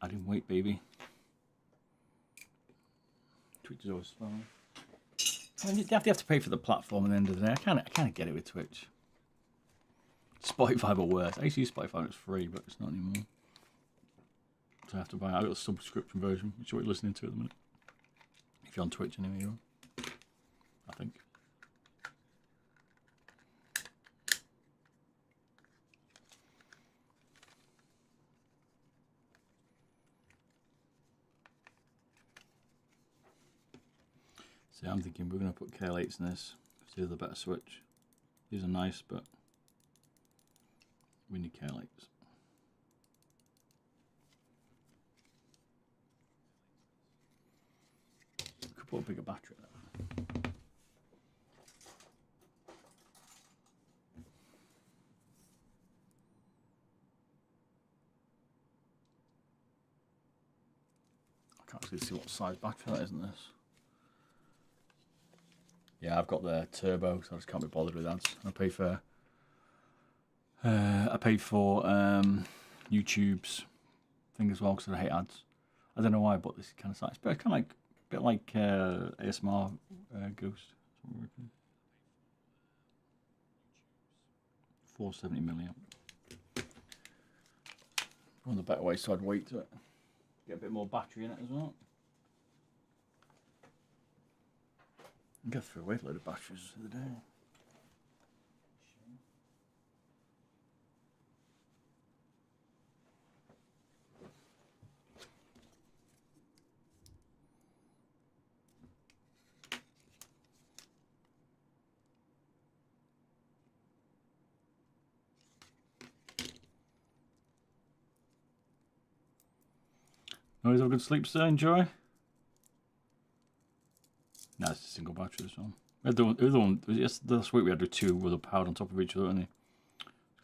Adding weight, baby. Twitch is always slow. I mean, you have to pay for the platform at the end of the day. I kind of get it with Twitch. Spotify, but worse. I used to use Spotify when it was free, but it's not anymore. So I have to buy. I've got a subscription version, which is what you're listening to at the minute. If you're on Twitch anyway, you are. I think. See, I'm thinking we're going to put KL8s in this. See, the better switch. These are nice, but we need KL8s. We could put a bigger battery in it. I can't actually see what size battery that is in this. Yeah, I've got the turbo, so I just can't be bothered with ads. I paid for YouTube's thing as well because I hate ads. I don't know why I bought this kind of size, but it's kind of like a bit like ASMR Ghost. 470 milliamp. One of the better ways to add weight to it. Get a bit more battery in it as well. Go through away a load of batteries the other day. Always have a good sleep, sir. Enjoy. No, it's a single battery, this one. We had the other one, last week we had the two with a powered on top of each other, and it's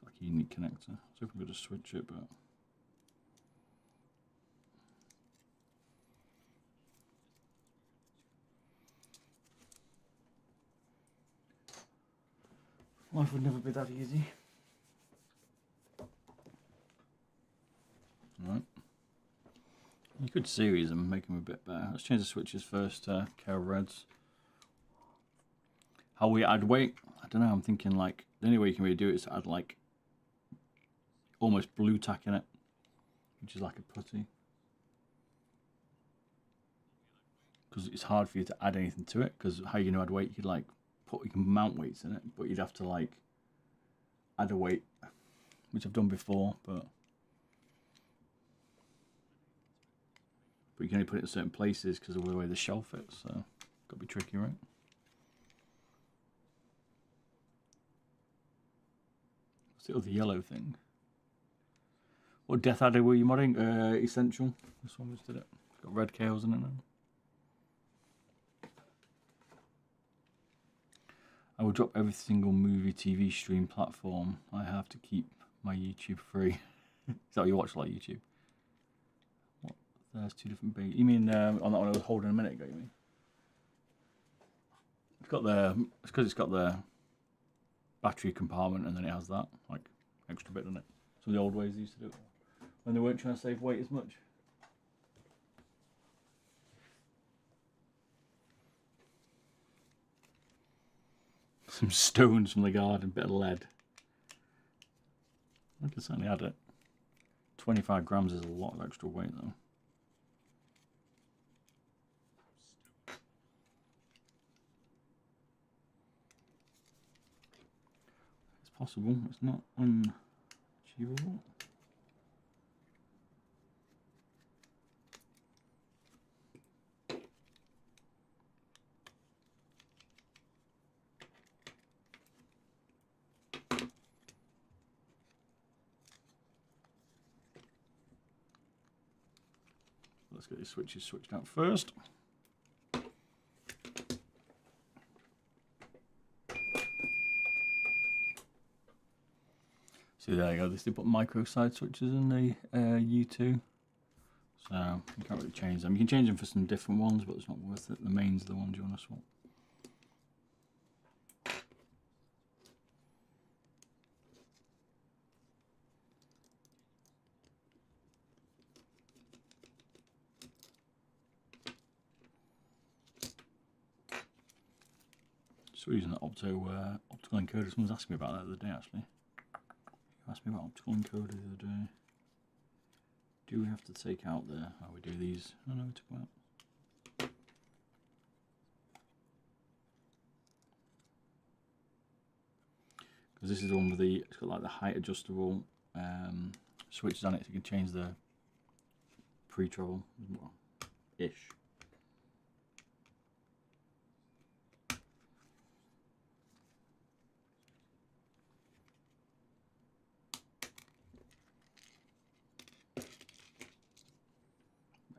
like a unique connector. I was hoping we could just switch it, but. Life would never be that easy. Right. You could series them, make them a bit better. Let's change the switches first to Care Reds. How we add weight? I don't know, I'm thinking like, the only way you can really do it is to add like, almost blue tack in it, which is like a putty. Because it's hard for you to add anything to it, because how are you going to add weight? You could like, you can mount weights in it, but you'd have to like, add a weight, which I've done before, but you can only put it in certain places because of the way the shelf fits, so got to be tricky, right? What's the other yellow thing? What Deathadder were you modding? Essential. This one just did it. It's got red chaos in it now. I will drop every single movie, TV stream platform. I have to keep my YouTube free. Is that what you watch, like YouTube? What? There's two different bays. You mean on that one I was holding a minute ago, you mean? It's got the, it's because it's got the battery compartment and then it has that, like, extra bit in it. Some of the old ways they used to do it when they weren't trying to save weight as much. Some stones from the garden, bit of lead. I can certainly add it. 25 grams is a lot of extra weight though. It's possible, it's not unachievable. Let's get these switches switched out first. See, there you go. They put micro side switches in the U2. So you can't really change them. You can change them for some different ones, but it's not worth it. The mains are the ones you want to swap. So we're using the optical encoder. Someone was asking me about that the other day, actually. You asked me about optical encoder the other day. Do we have to take out the... how we do these? Oh no, we took them out. Because this is the one with the... it's got like the height adjustable switches on it, so you can change the pre-travel. Ish.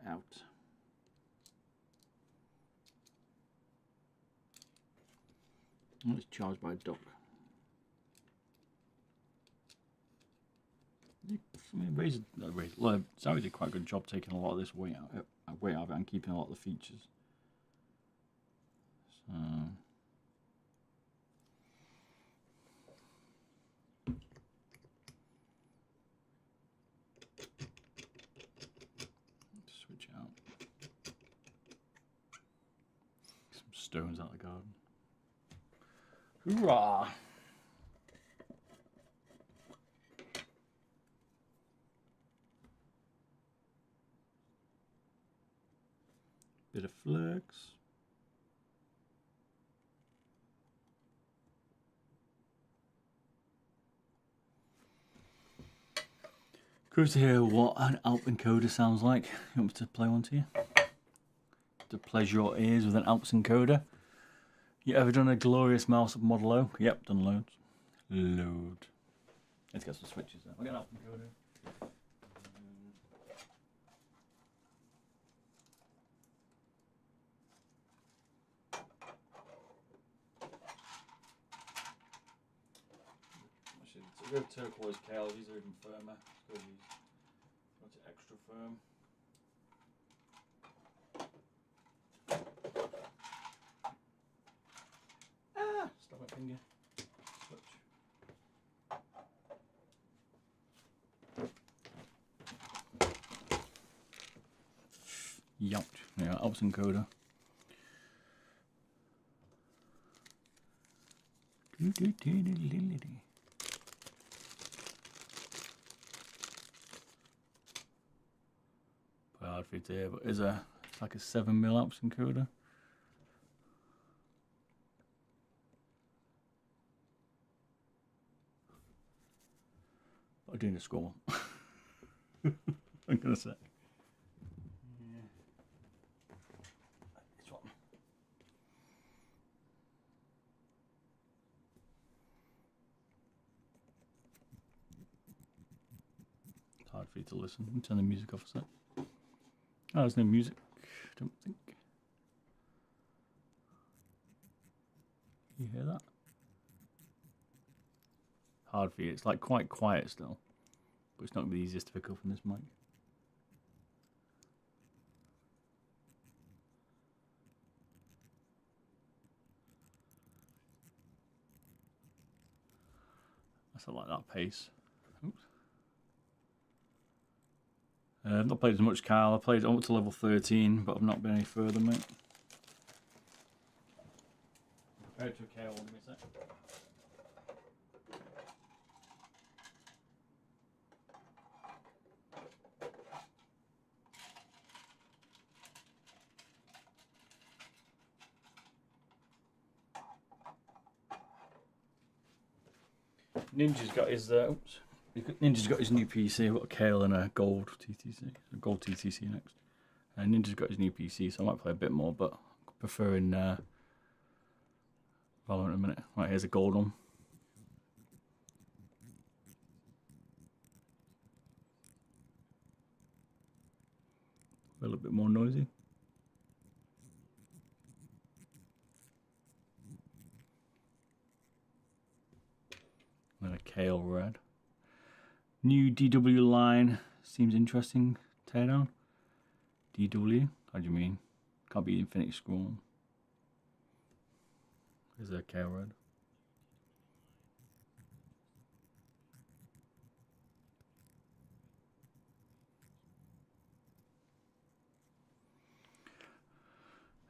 Out. Oh, it's charged by a dock. I mean, Razer, Zowie did quite a good job taking a lot of this weight out of it and keeping a lot of the features. So. Switch out. Some stones out of the garden. Hoorah! Bit of flex. Curious to hear what an Alp encoder sounds like. You want me to play one to you? To pleasure your ears with an Alps encoder. You ever done a glorious mouse of Model O? Yep, done loads. Load. Let's get some switches there. I'll get an Alp encoder. we go turquoise kale, these are even firmer. Let's go with these. Want it extra firm. Ah! Stop my finger. Switch. Yup. Yeah, Alps and Coda. Hard for you to hear, but it's like a 7mm Alps and Coda. I'm doing a score. I'm gonna say. Yeah. This one. It's hard for you to listen. Turn the music off a sec. Oh, there's no music. I don't think. You hear that? Hard for you. It's like quite quiet still, but it's not going to be the easiest to pick up on this mic. I like that pace. Oops. I've not played as much Carl. I played up to level 13, but I've not been any further, mate. Compared to a KO, give me a sec. Ninja's got his Ninja's got his new PC. I've got a Kale and a gold TTC. A gold TTC next. And Ninja's got his new PC, so I might play a bit more, but preferring Valorant in a minute. Right, here's a gold one. A little bit more noisy. And a Kale red. New DW line seems interesting. Teardown. DW? How do you mean? Can't be Infinity Scroll. Is there a Kale red?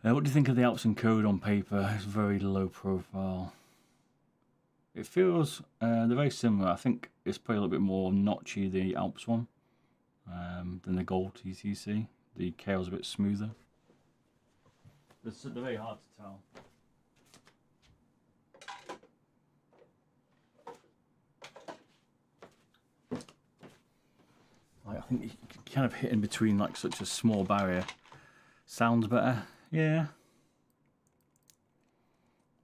What do you think of the Alps and Code on paper? It's very low profile. It feels they're very similar. I think it's probably a little bit more notchy, the Alps one, than the gold TTC. The Kale's a bit smoother. They're very hard to tell. Like, I think you kind of hit in between like such a small barrier. Sounds better. Yeah.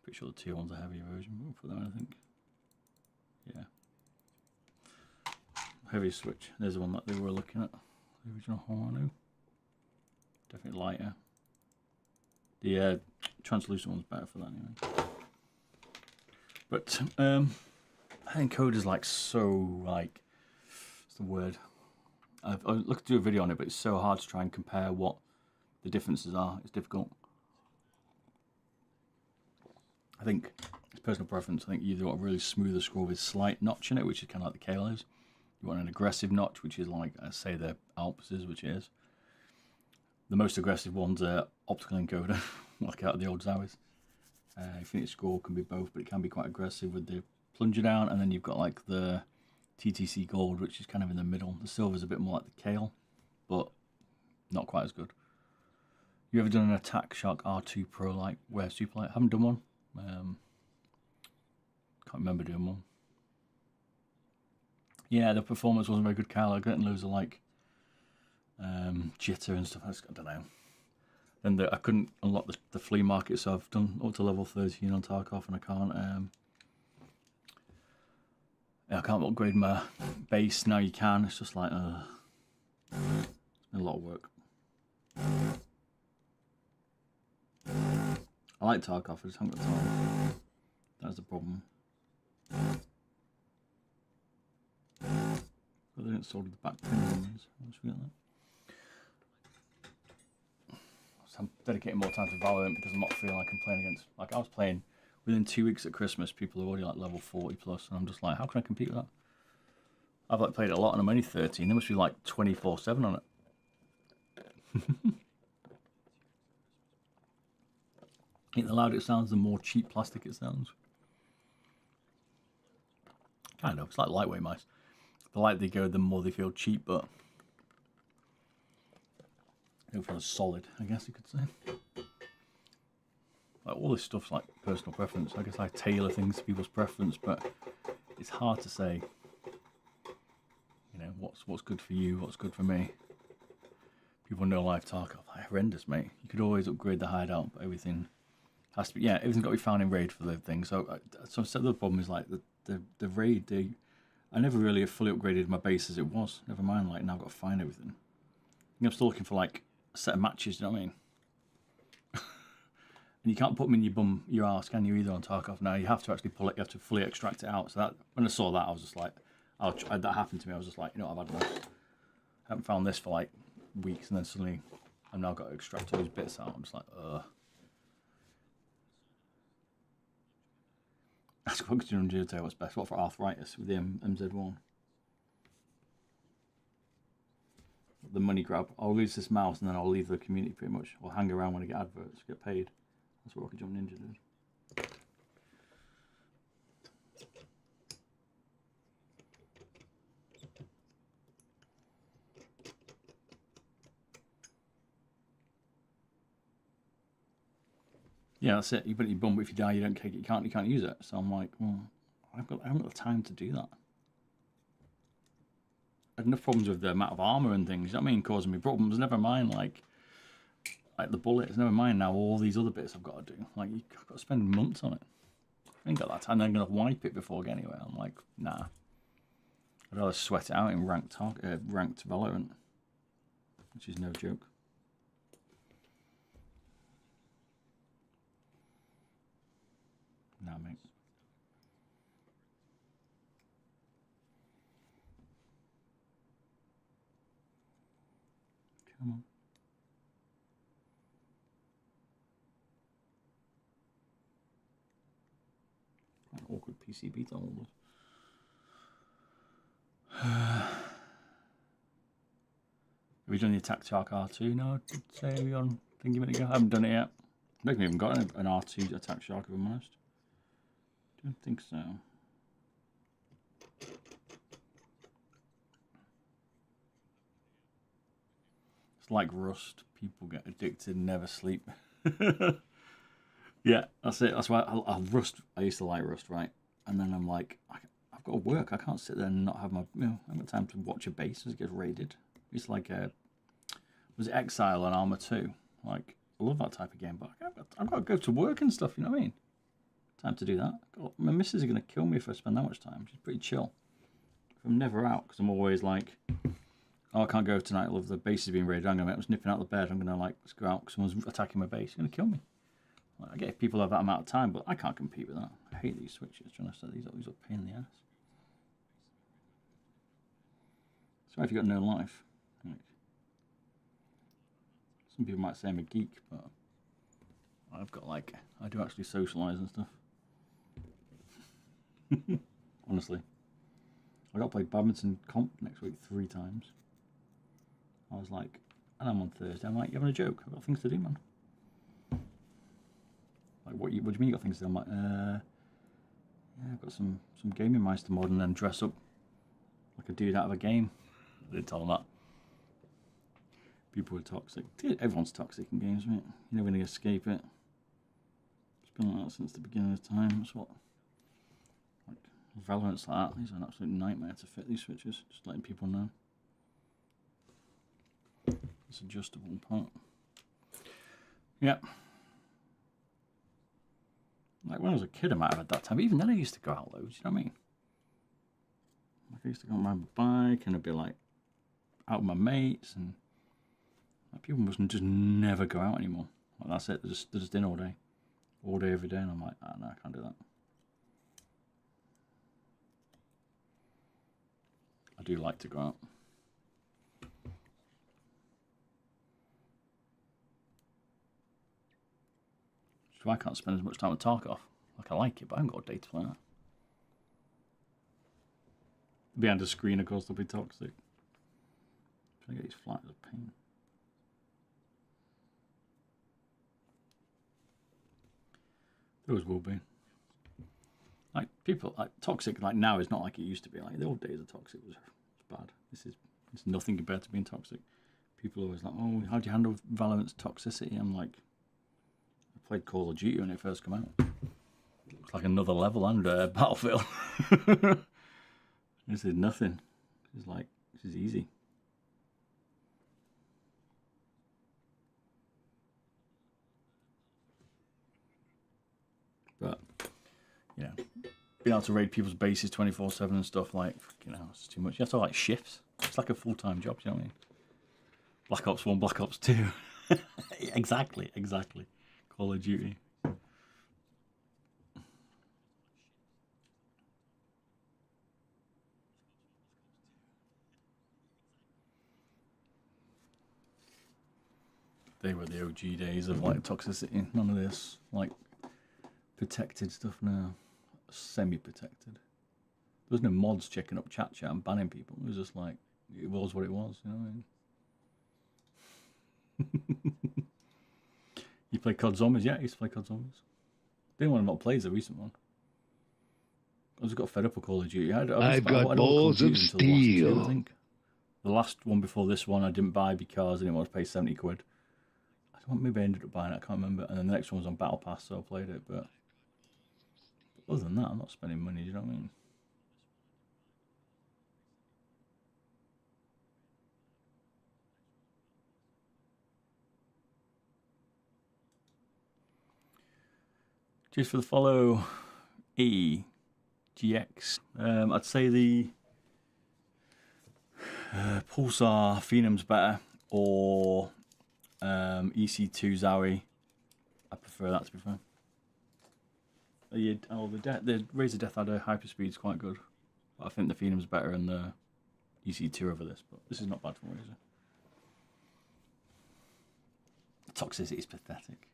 Pretty sure the tier one's a heavier version. We'll put that in, I think. Yeah. Heavy switch. There's the one that they were looking at. The original Horno. Definitely lighter. The translucent one's better for that anyway. But I think code is like so like what's the word? I've looked to do a video on it, but it's so hard to try and compare what the differences are. It's difficult. I think it's personal preference. I think you either want a really smoother score with slight notch in it, which is kind of like the Kale is. You want an aggressive notch, which is like, I say, the Alps is, which is. The most aggressive ones are optical encoder, like out of the old Zowies. Infinity Score can be both, but it can be quite aggressive with the plunger down, and then you've got like the TTC Gold, which is kind of in the middle. The silver's a bit more like the Kale, but not quite as good. You ever done an Attack Shark R2 Pro Light Wear Super Light? Haven't done one. Can't remember doing one. Yeah, the performance wasn't very good, Carl. I got loads of like jitter and stuff. I don't know. Then I couldn't unlock the flea market, so I've done up to level 13 on Tarkov, and I can't upgrade my base. Now you can. It's just like it's been a lot of work. I like Tarkov, I just haven't got time. That's the problem. But they didn't solder the back pin ones. I always forget that. So I'm dedicating more time to Valorant because I'm not feeling like I'm playing against... Like, I was playing within 2 weeks at Christmas, people are already like level 40 plus, and I'm just like, how can I compete with that? I've like played it a lot and I'm only 13. There must be like 24/7 on it. I think the louder it sounds, the more cheap plastic it sounds. Kind of. It's like lightweight mice. The lighter they go, the more they feel cheap, but they don't feel as solid, I guess you could say. Like, all this stuff's like personal preference. I guess I tailor things to people's preference, but it's hard to say, you know, what's good for you, what's good for me. People know live Tarkov, like, horrendous, mate. You could always upgrade the hideout, but everything has to be, yeah, everything's got to be found in raid for the thing. So the other problem is like the raid. I never really fully upgraded my base as it was. Never mind, like, now I've got to find everything. I'm still looking for like a set of matches. Do you know what I mean? And you can't put them in your arse, can you, either on Tarkov? Now you have to actually pull it. You have to fully extract it out. So that, when I saw that, I was just like, that happened to me. I was just like, you know what, I've had enough. I haven't found this for like weeks, and then suddenly I've now got to extract all these bits out. I'm just like, ugh. Ask what could you do what's best. What for arthritis with the MZ1? The money grab. I'll lose this mouse and then I'll leave the community pretty much. I'll hang around when I get adverts, get paid. That's what Rocket Jump Ninja did. Yeah, that's it. You put it in your bum, but if you die, you don't take it. You can't use it. So I'm like, well, I haven't got the time to do that. I had enough problems with the amount of armor and things. You know what I mean? Causing me problems. Never mind, like the bullets. Never mind now all these other bits I've got to do. Like, I've got to spend months on it. I ain't got that time. I'm gonna wipe it before I get anywhere. I'm like, nah. I'd rather sweat it out in ranked Valorant, which is no joke. Nah, mate. Come on. Quite an awkward PCB to hold. Have you done the Attack Shark R2? No, I'd say we on thinking a minute ago. I haven't done it yet. I don't think we even got an R2 Attack Shark, if I'm honest. Don't think so. It's like Rust. People get addicted and never sleep. Yeah, that's it. That's why Rust. I used to like Rust, right? And then I'm like, I've got to work. I can't sit there and not have my, I haven't got time to watch a base as it gets raided. It's like was it Exile on Arma 2? Like, I love that type of game, but I've got to go to work and stuff. You know what I mean? Time to do that. My missus is going to kill me if I spend that much time. She's pretty chill. I'm never out because I'm always like, oh, I can't go tonight. I love the base is being raided. I'm nipping out of the bed. I'm going to like let's go out because someone's attacking my base. It's going to kill me. Like, I get if people have that amount of time, but I can't compete with that. I hate these switches. Trying to set these up. These are a pain in the ass. Sorry if you've got no life. Like, some people might say I'm a geek, but I've got like, I do actually socialise and stuff. Honestly. I got to play badminton comp next week 3 times. I was like, and I'm on Thursday. I'm like, you having a joke? I've got things to do, man. Like, what do you mean you got things to do? I'm like, yeah, I've got some gaming mice to mod and then dress up like a dude out of a game. I didn't tell them that. People are toxic. Everyone's toxic in games, mate. You're never going to escape it. It's been like that since the beginning of time. That's what. Like, Valorant's like that. These are an absolute nightmare to fit these switches. Just letting people know. It's adjustable part. Yeah. Like, when I was a kid, I might have had that time. But even then, I used to go out loads. You know what I mean? Like, I used to go on my bike and I'd be like out with my mates, and like, people must just never go out anymore. Like, that's it. They're just in all day, every day, and I'm like, no, I can't do that. I do like to go out. So I can't spend as much time with Tarkov. Like, I like it, but I haven't got a day to play that. Behind a screen, of course, they'll be toxic. Trying to get these flights of pain. Those will be. Like, people, like, toxic, like, now is not like it used to be. Like, the old days of toxic was bad. It's nothing compared to being toxic. People are always like, oh, how do you handle Valorant's toxicity? I'm like, I played Call of Duty when it first came out. It looks like another level and Battlefield. This is nothing. This is easy. But, you know, being able to raid people's bases 24/7 and stuff, like, you know, it's too much. You have to, like, shifts. It's like a full-time job, you know what I mean? Black Ops 1, Black Ops 2. Exactly. Call of Duty. They were the OG days of, like, toxicity. None of this, like, protected stuff now. Semi-protected. There was no mods checking up chat and banning people. It was just like, it was what it was, you know what I mean? You play COD Zombies? Yeah, I used to play COD Zombies. Didn't want to not play the recent one. I just got fed up with Call of Duty. I've got balls of steel. I think. The last one before this one I didn't buy because I didn't want to pay 70 quid. I don't maybe I ended up buying it, I can't remember. And then the next one was on Battle Pass, so I played it. But other than that, I'm not spending money, do you know what I mean? Cheers for the follow, EGX. I'd say the Pulsar Phenom's better, or EC2 Zowie. I prefer that, to be fair. The Razer Deathadder Hyperspeed's quite good. But I think the Phenom's better and the EC2 over this, but this is not bad for Razer. The toxicity is pathetic.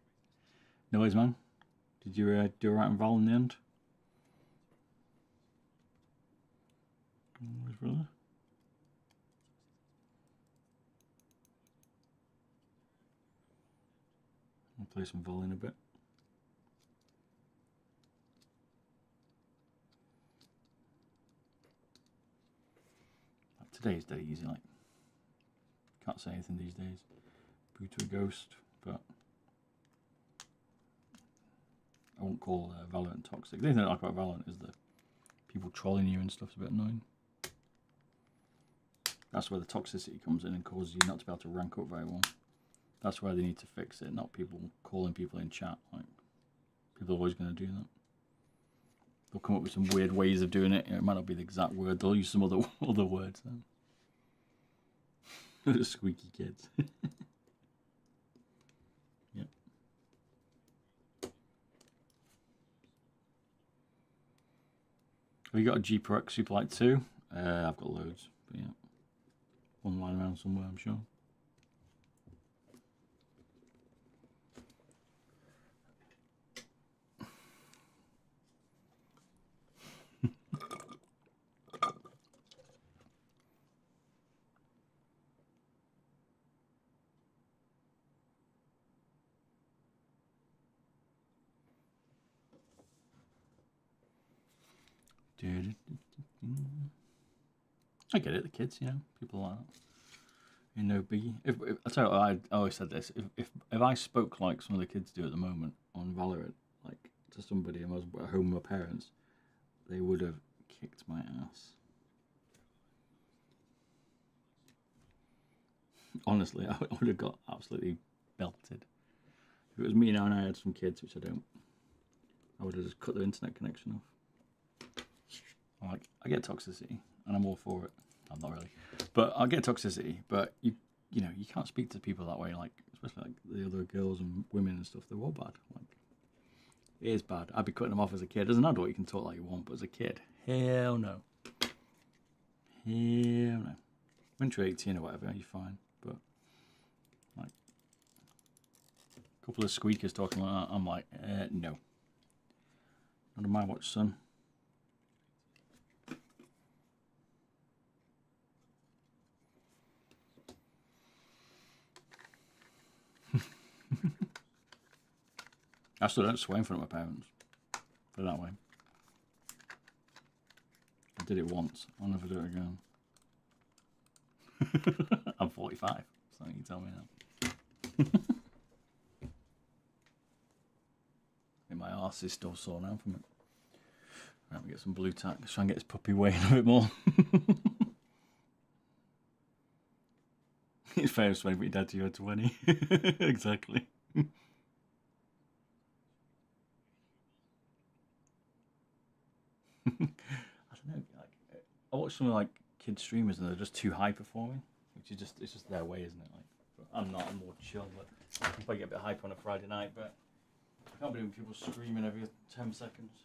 No worries, man. Did you do alright on Val in the end? Where's brother? I'll play some Val in a bit. Today's day easy, like, can't say anything these days. Boot to a ghost, but I won't call Valorant toxic. The only thing I like about Valorant is the people trolling you and stuff's a bit annoying. That's where the toxicity comes in and causes you not to be able to rank up very well. That's where they need to fix it, not people calling people in chat. Like, people are always going to do that. They'll come up with some weird ways of doing it. You know, it might not be the exact word. They'll use some other words. The squeaky kids. Yep. Have you got a GPRX Superlight 2? I've got loads, but yeah. One lying around somewhere, I'm sure. I get it, the kids, you know, people like that. You know, biggie. I tell you what, I always said this. If I spoke like some of the kids do at the moment on Valorant, like to somebody and I was at home with my parents, they would have kicked my ass. Honestly, I would have got absolutely belted. If it was me now and I had some kids, which I don't, I would have just cut their internet connection off. Like, I get toxicity, and I'm all for it. I'm not really, but I get toxicity. But you know, you can't speak to people that way. Like, especially like the other girls and women and stuff. They're all bad. Like, it is bad. I'd be cutting them off as a kid. As an adult, you can talk like you want, but as a kid, hell no. Yeah, no. Winter 18 or whatever, you're fine. But like a couple of squeakers talking like that, I'm like, no. Not on my watch, son. I still don't swear in front of my parents. Put it that way. I did it once. I'll never do it again. I'm 45, so you tell me now. And my arse is still sore now from it. Right, we get some blue tack. Let's try and get this puppy weighing a bit more. It's fair to when your dad to you at 20. Exactly. I don't know. Like, I watch some like kid streamers and they're just too high performing, which is it's just their way, isn't it? Like, but I'm not. I'm more chill. But if I get a bit hype on a Friday night, but I can't believe people screaming every 10 seconds.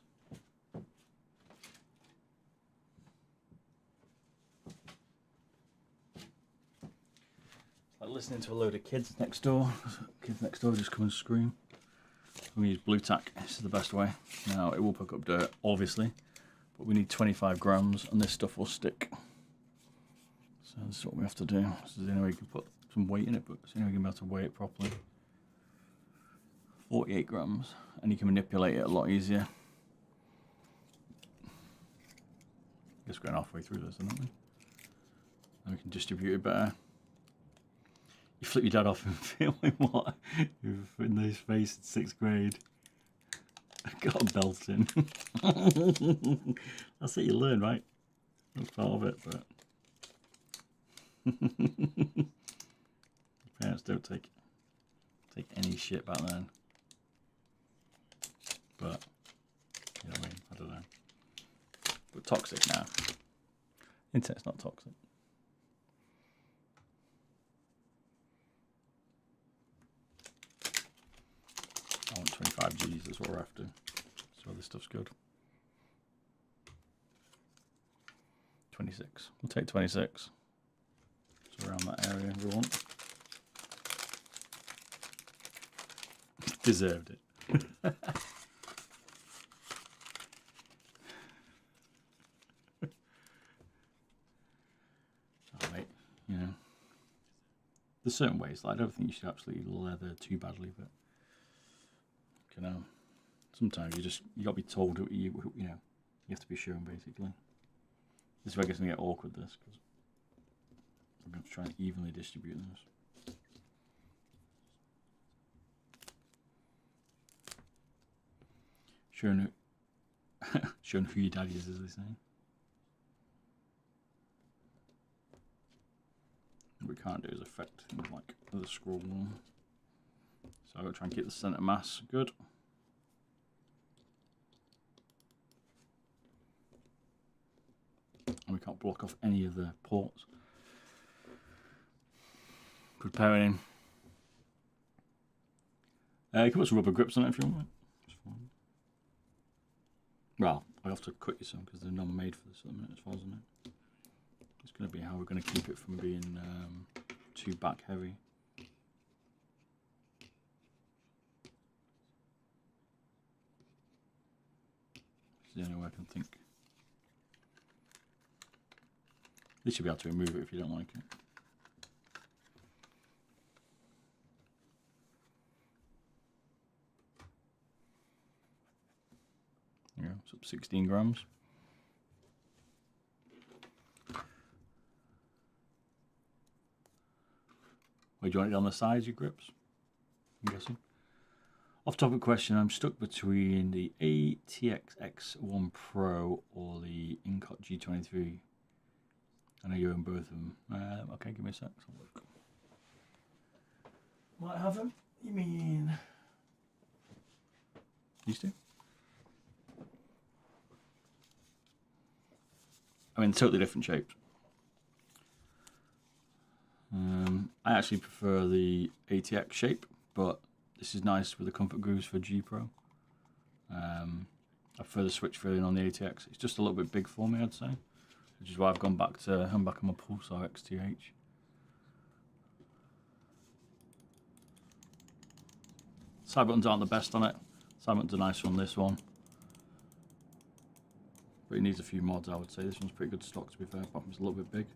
It's like listening to a load of kids next door. Kids next door just come and scream. We use blue tack. This is the best way. Now it will pick up dirt, obviously. But we need 25 grams and this stuff will stick. So this is what we have to do. This is the only way you can put some weight in it, but it's the only way you can be able to weigh it properly. 48 grams, and you can manipulate it a lot easier. Just going halfway through this, aren't we? And we can distribute it better. You flip your dad off and feel like what? You've in his face in 6th grade. I got a belt in. That's what you learn, right? That's part of it, but parents don't take any shit back then. But you know what I mean? I don't know. But toxic now. Internet's not toxic. I want 25 G's, that's what we're after. So this stuff's good. 26. We'll take 26. So around that area we want. Deserved it. Alright, you know. There's certain ways, like I don't think you should absolutely leather too badly, but you know, sometimes you gotta be told you know, you have to be shown basically. This is where it gets to get awkward this, because I'm going to try and evenly distribute this. Showing who your daddy is, as they say. What we can't do is affect things like the scroll wheel. So I've got to try and keep the centre mass good. And we can't block off any of the ports. Preparing. You can put some rubber grips on it if you want. Well, I have to cut you some because they're not made for this at the minute, as far as I know. It's going to be how we're going to keep it from being too back heavy. It's the only way I can think. You should be able to remove it if you don't like it. Yeah, it's up 16 grams. Where do you want it on the sides, your grips? I'm guessing. Off topic question, I'm stuck between the ATX X1 Pro or the Incot G23. I know you own both of them. Okay, give me a sec. I'll look. Might have them? You mean these two? I mean, totally different shapes. I actually prefer the ATX shape, but this is nice with the comfort grooves for G Pro. I prefer the switch feeling on the ATX. It's just a little bit big for me, I'd say. which is why I've gone back to, I'm back on my Pulsar X2H. Side buttons aren't the best on it. Side buttons are nicer on this one. But it needs a few mods, I would say. This one's pretty good stock, to be fair. Apart from it's a little bit big.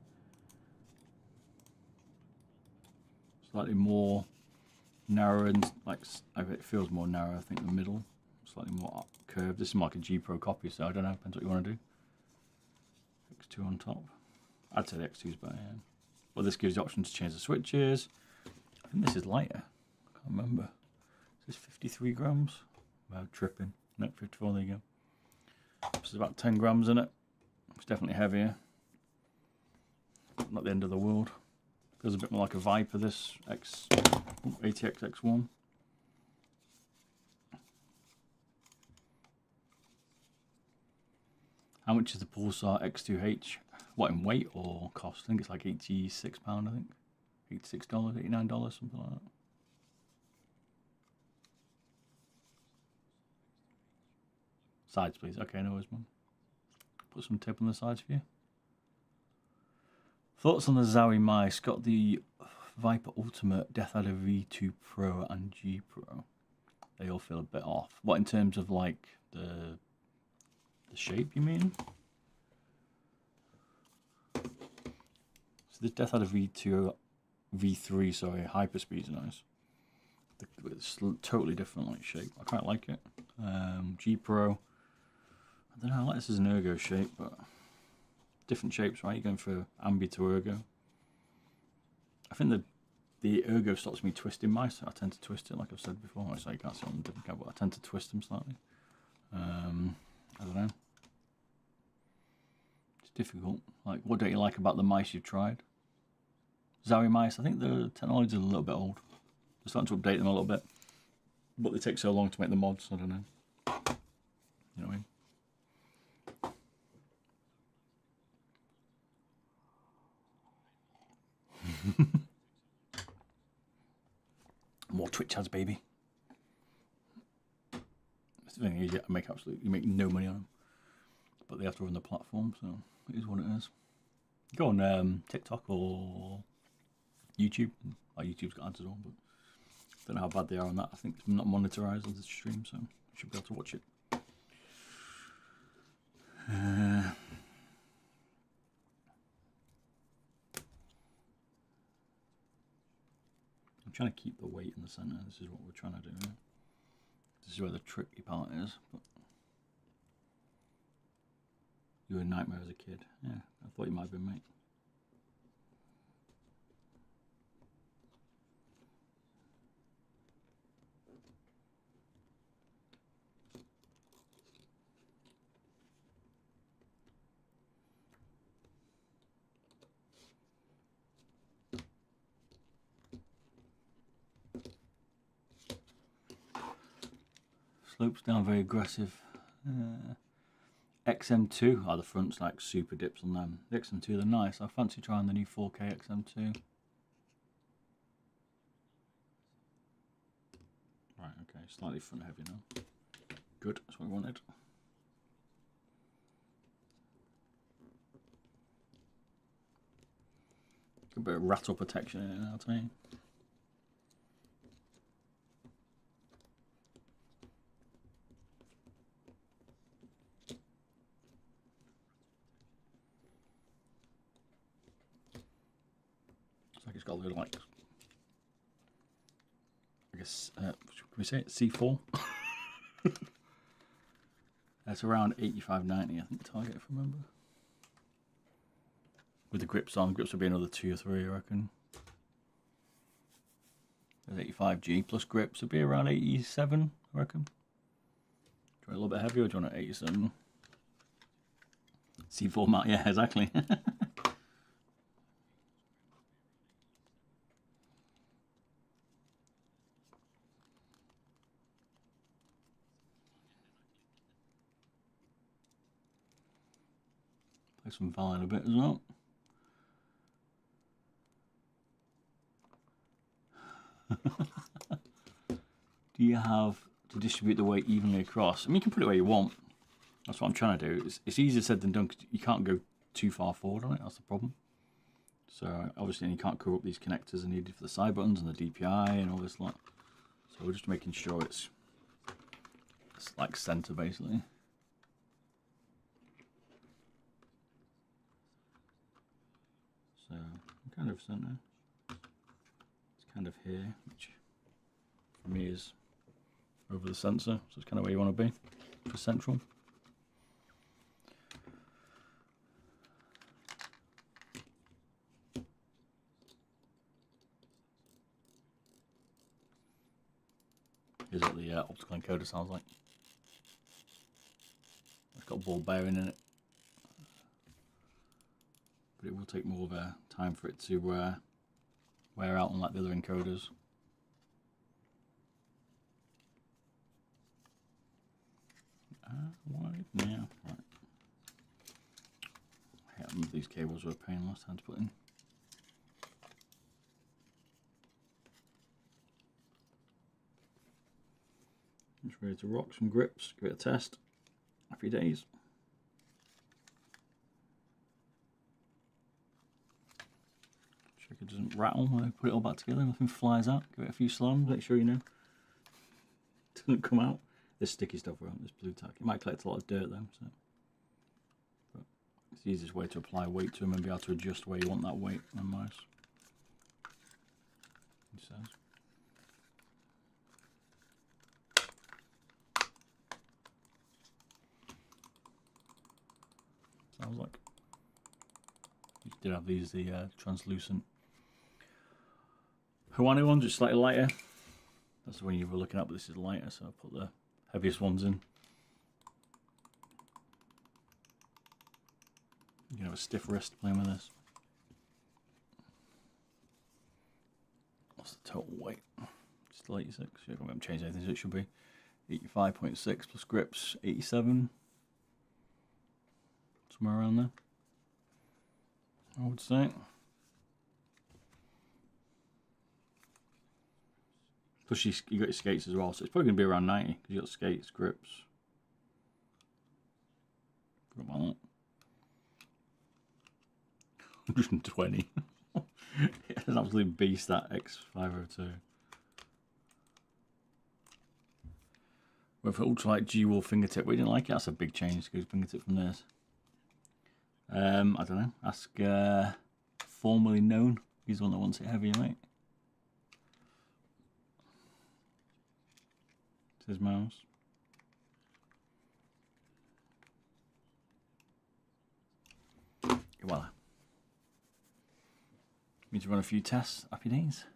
Slightly more narrow and like it feels more narrow. I think the middle, slightly more curved. This is like a G Pro copy, so I don't know. Depends what you want to do. X2 on top. I'd say the X2's better. Yeah. Well, this gives you the option to change the switches. I think this is lighter. I can't remember. Is this 53 grams? Wow, tripping. No, 54. There you go. There's about 10 grams in it. It's definitely heavier. Not the end of the world. Feels a bit more like a Viper, this ATX X1. How much is the Pulsar X2H? What, in weight or cost? I think it's like £86, I think. $86, $89, something like that. Sides, please. Okay, no worries, man. Put some tape on the sides for you. Thoughts on the Zowie mice? Got the Viper Ultimate, Deathadder V2 Pro and G Pro. They all feel a bit off. What, in terms of like the shape, you mean? So the Deathadder V2, V3, sorry, Hyperspeed's nice. It's totally different like shape. I quite like it. G Pro. I don't know. I like this as an ergo shape, but different shapes, right? You're going for ambi to ergo. I think the ergo stops me twisting mice. I tend to twist it, like I've said before. So you can't see on the different camera, but I tend to twist them slightly. I don't know. It's difficult. Like, what don't you like about the mice you've tried? Zowie mice. I think the technology is a little bit old. They're starting to update them a little bit, but they take so long to make the mods. I don't know. You know what I mean? More Twitch ads, baby. That's the thing is, you make no money on them, but they have to run the platform, so it is what it is. Go on TikTok or YouTube. YouTube's got ads as well, but I don't know how bad they are on that. I think it's not monetized on the stream, so you should be able to watch it. I'm trying to keep the weight in the center. This is what we're trying to do. Right? This is where the tricky part is. But you were a nightmare as a kid. Yeah, I thought you might have been, mate. Slopes down, very aggressive. XM2, the front's like super dips on them. The XM2, they're nice. I fancy trying the new 4K XM2. Right, okay, slightly front heavy now. Good, that's what we wanted. A bit of rattle protection in it, I'll tell you. It's got a little, like, I guess, can we say it? C4? That's around 85-90, I think, target, if I remember. With the grips on, grips will be another 2 or 3, I reckon. There's 85G plus grips will be around 87, I reckon. Do you want a little bit heavier or do you want an 87? C4 mount, yeah, exactly. Play some Valorant a bit as well. Do you have to distribute the weight evenly across? I mean, you can put it where you want. That's what I'm trying to do. It's easier said than done because you can't go too far forward on it. That's the problem. So obviously you can't cover up these connectors are needed for the side buttons and the DPI and all this lot. So we're just making sure it's like center basically. So kind of center. It's kind of here, which for me is over the sensor. So it's kind of where you want to be for central. Here's what the optical encoder sounds like. It's got a ball bearing in it, but it will take more of a time for it to wear out unlike the other encoders. Wide now, right. I hate these cables were a pain last time to put in. Just ready to rock some grips, give it a test. Happy days. Check it doesn't rattle when I put it all back together, nothing flies out. Give it a few slams, make sure you know. It doesn't come out. This sticky stuff around this blue tack. It might collect a lot of dirt though, so. But it's the easiest way to apply weight to them and be able to adjust where you want that weight on the mouse. It says. Sounds like. You did have these, the translucent Hawani ones, just slightly lighter. That's the one you were looking at, but this is lighter, so I'll put the heaviest ones in. You can have a stiff wrist playing with this. What's the total weight? Still 86. Yeah, I haven't changed anything, so it should be 85.6 plus grips, 87. Somewhere around there, I would say. Plus you got your skates as well, so it's probably going to be around 90 because you got skates, grips. Forgot about that. 120. It's an absolute beast, that X502. Went for ultralight G-Wall fingertip. We didn't like it. That's a big change to go fingertip from this. I don't know. Ask formerly known. He's the one that wants it heavier, mate. It's his mouse. Voila. Need to run a few tests. Happy days.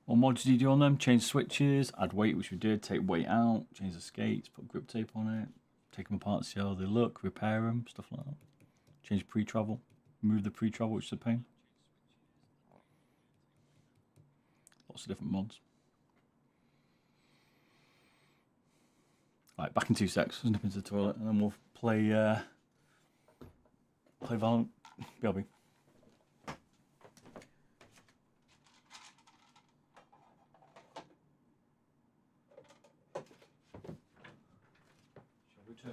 What mods did you do on them? Change switches, add weight, which we did, take weight out, change the skates, put grip tape on it, take them apart, see how they look, repair them, stuff like that. Change pre-travel, remove the pre-travel, which is a pain. Lots of different mods. Right, back in 2 secs. Let's nip into the toilet and then we'll play Valorant. BRB. Return.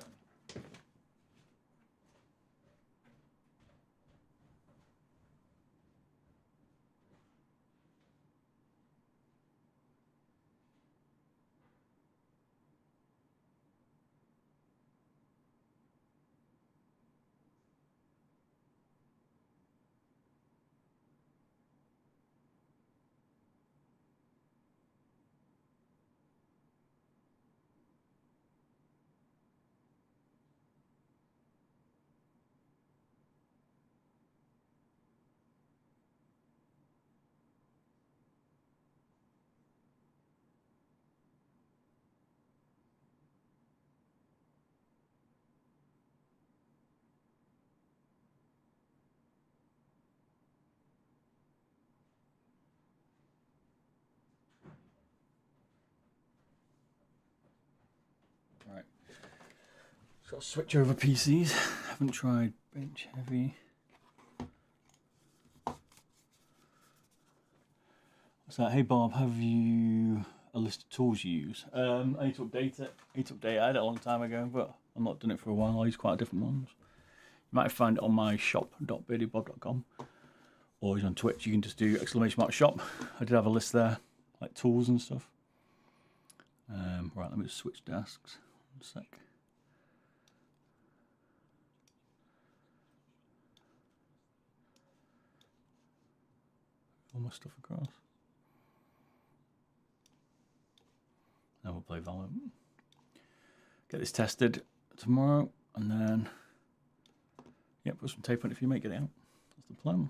Right. Got to switch over PCs. Haven't tried bench heavy. What's that? Hey Bob, have you a list of tools you use. I need to update it. I need to update it. I had it a long time ago, but I've not done it for a while. I use quite different ones. You might find it on my shop.beardybob.com, or on Twitch. You can just do !shop. I did have a list there, like tools and stuff. Right, let me just switch desks. 1 sec. All my stuff across. Now we'll play Valorant. Get this tested tomorrow, and then put some tape on it if you make it out. That's the plan.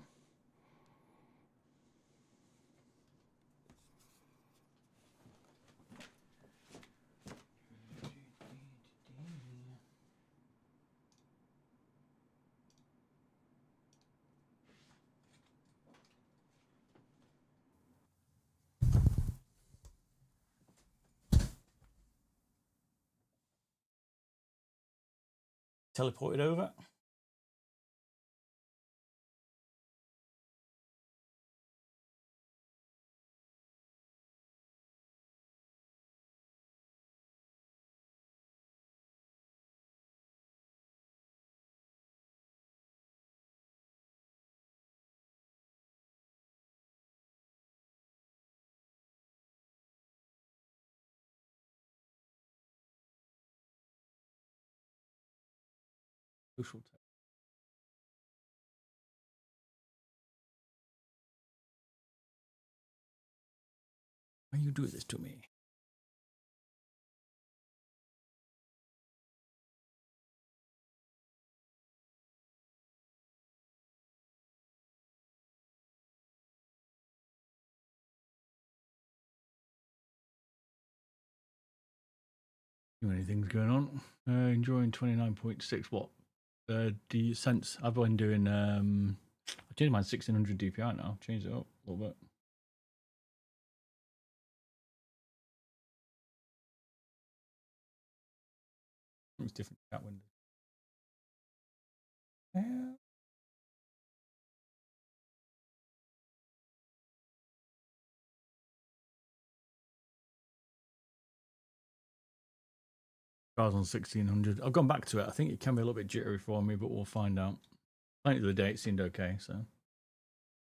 Teleported over. Social tape. Why you do this to me? Too many things going on. Enjoying 29.6 watt. Do you sense? I've been doing. I changed mine 1600 DPI now. Changed it up a little bit. It's different chat windows. Yeah. I was on 1600. I've gone back to it. I think it can be a little bit jittery for me, but we'll find out. At the end of the day, it seemed okay. So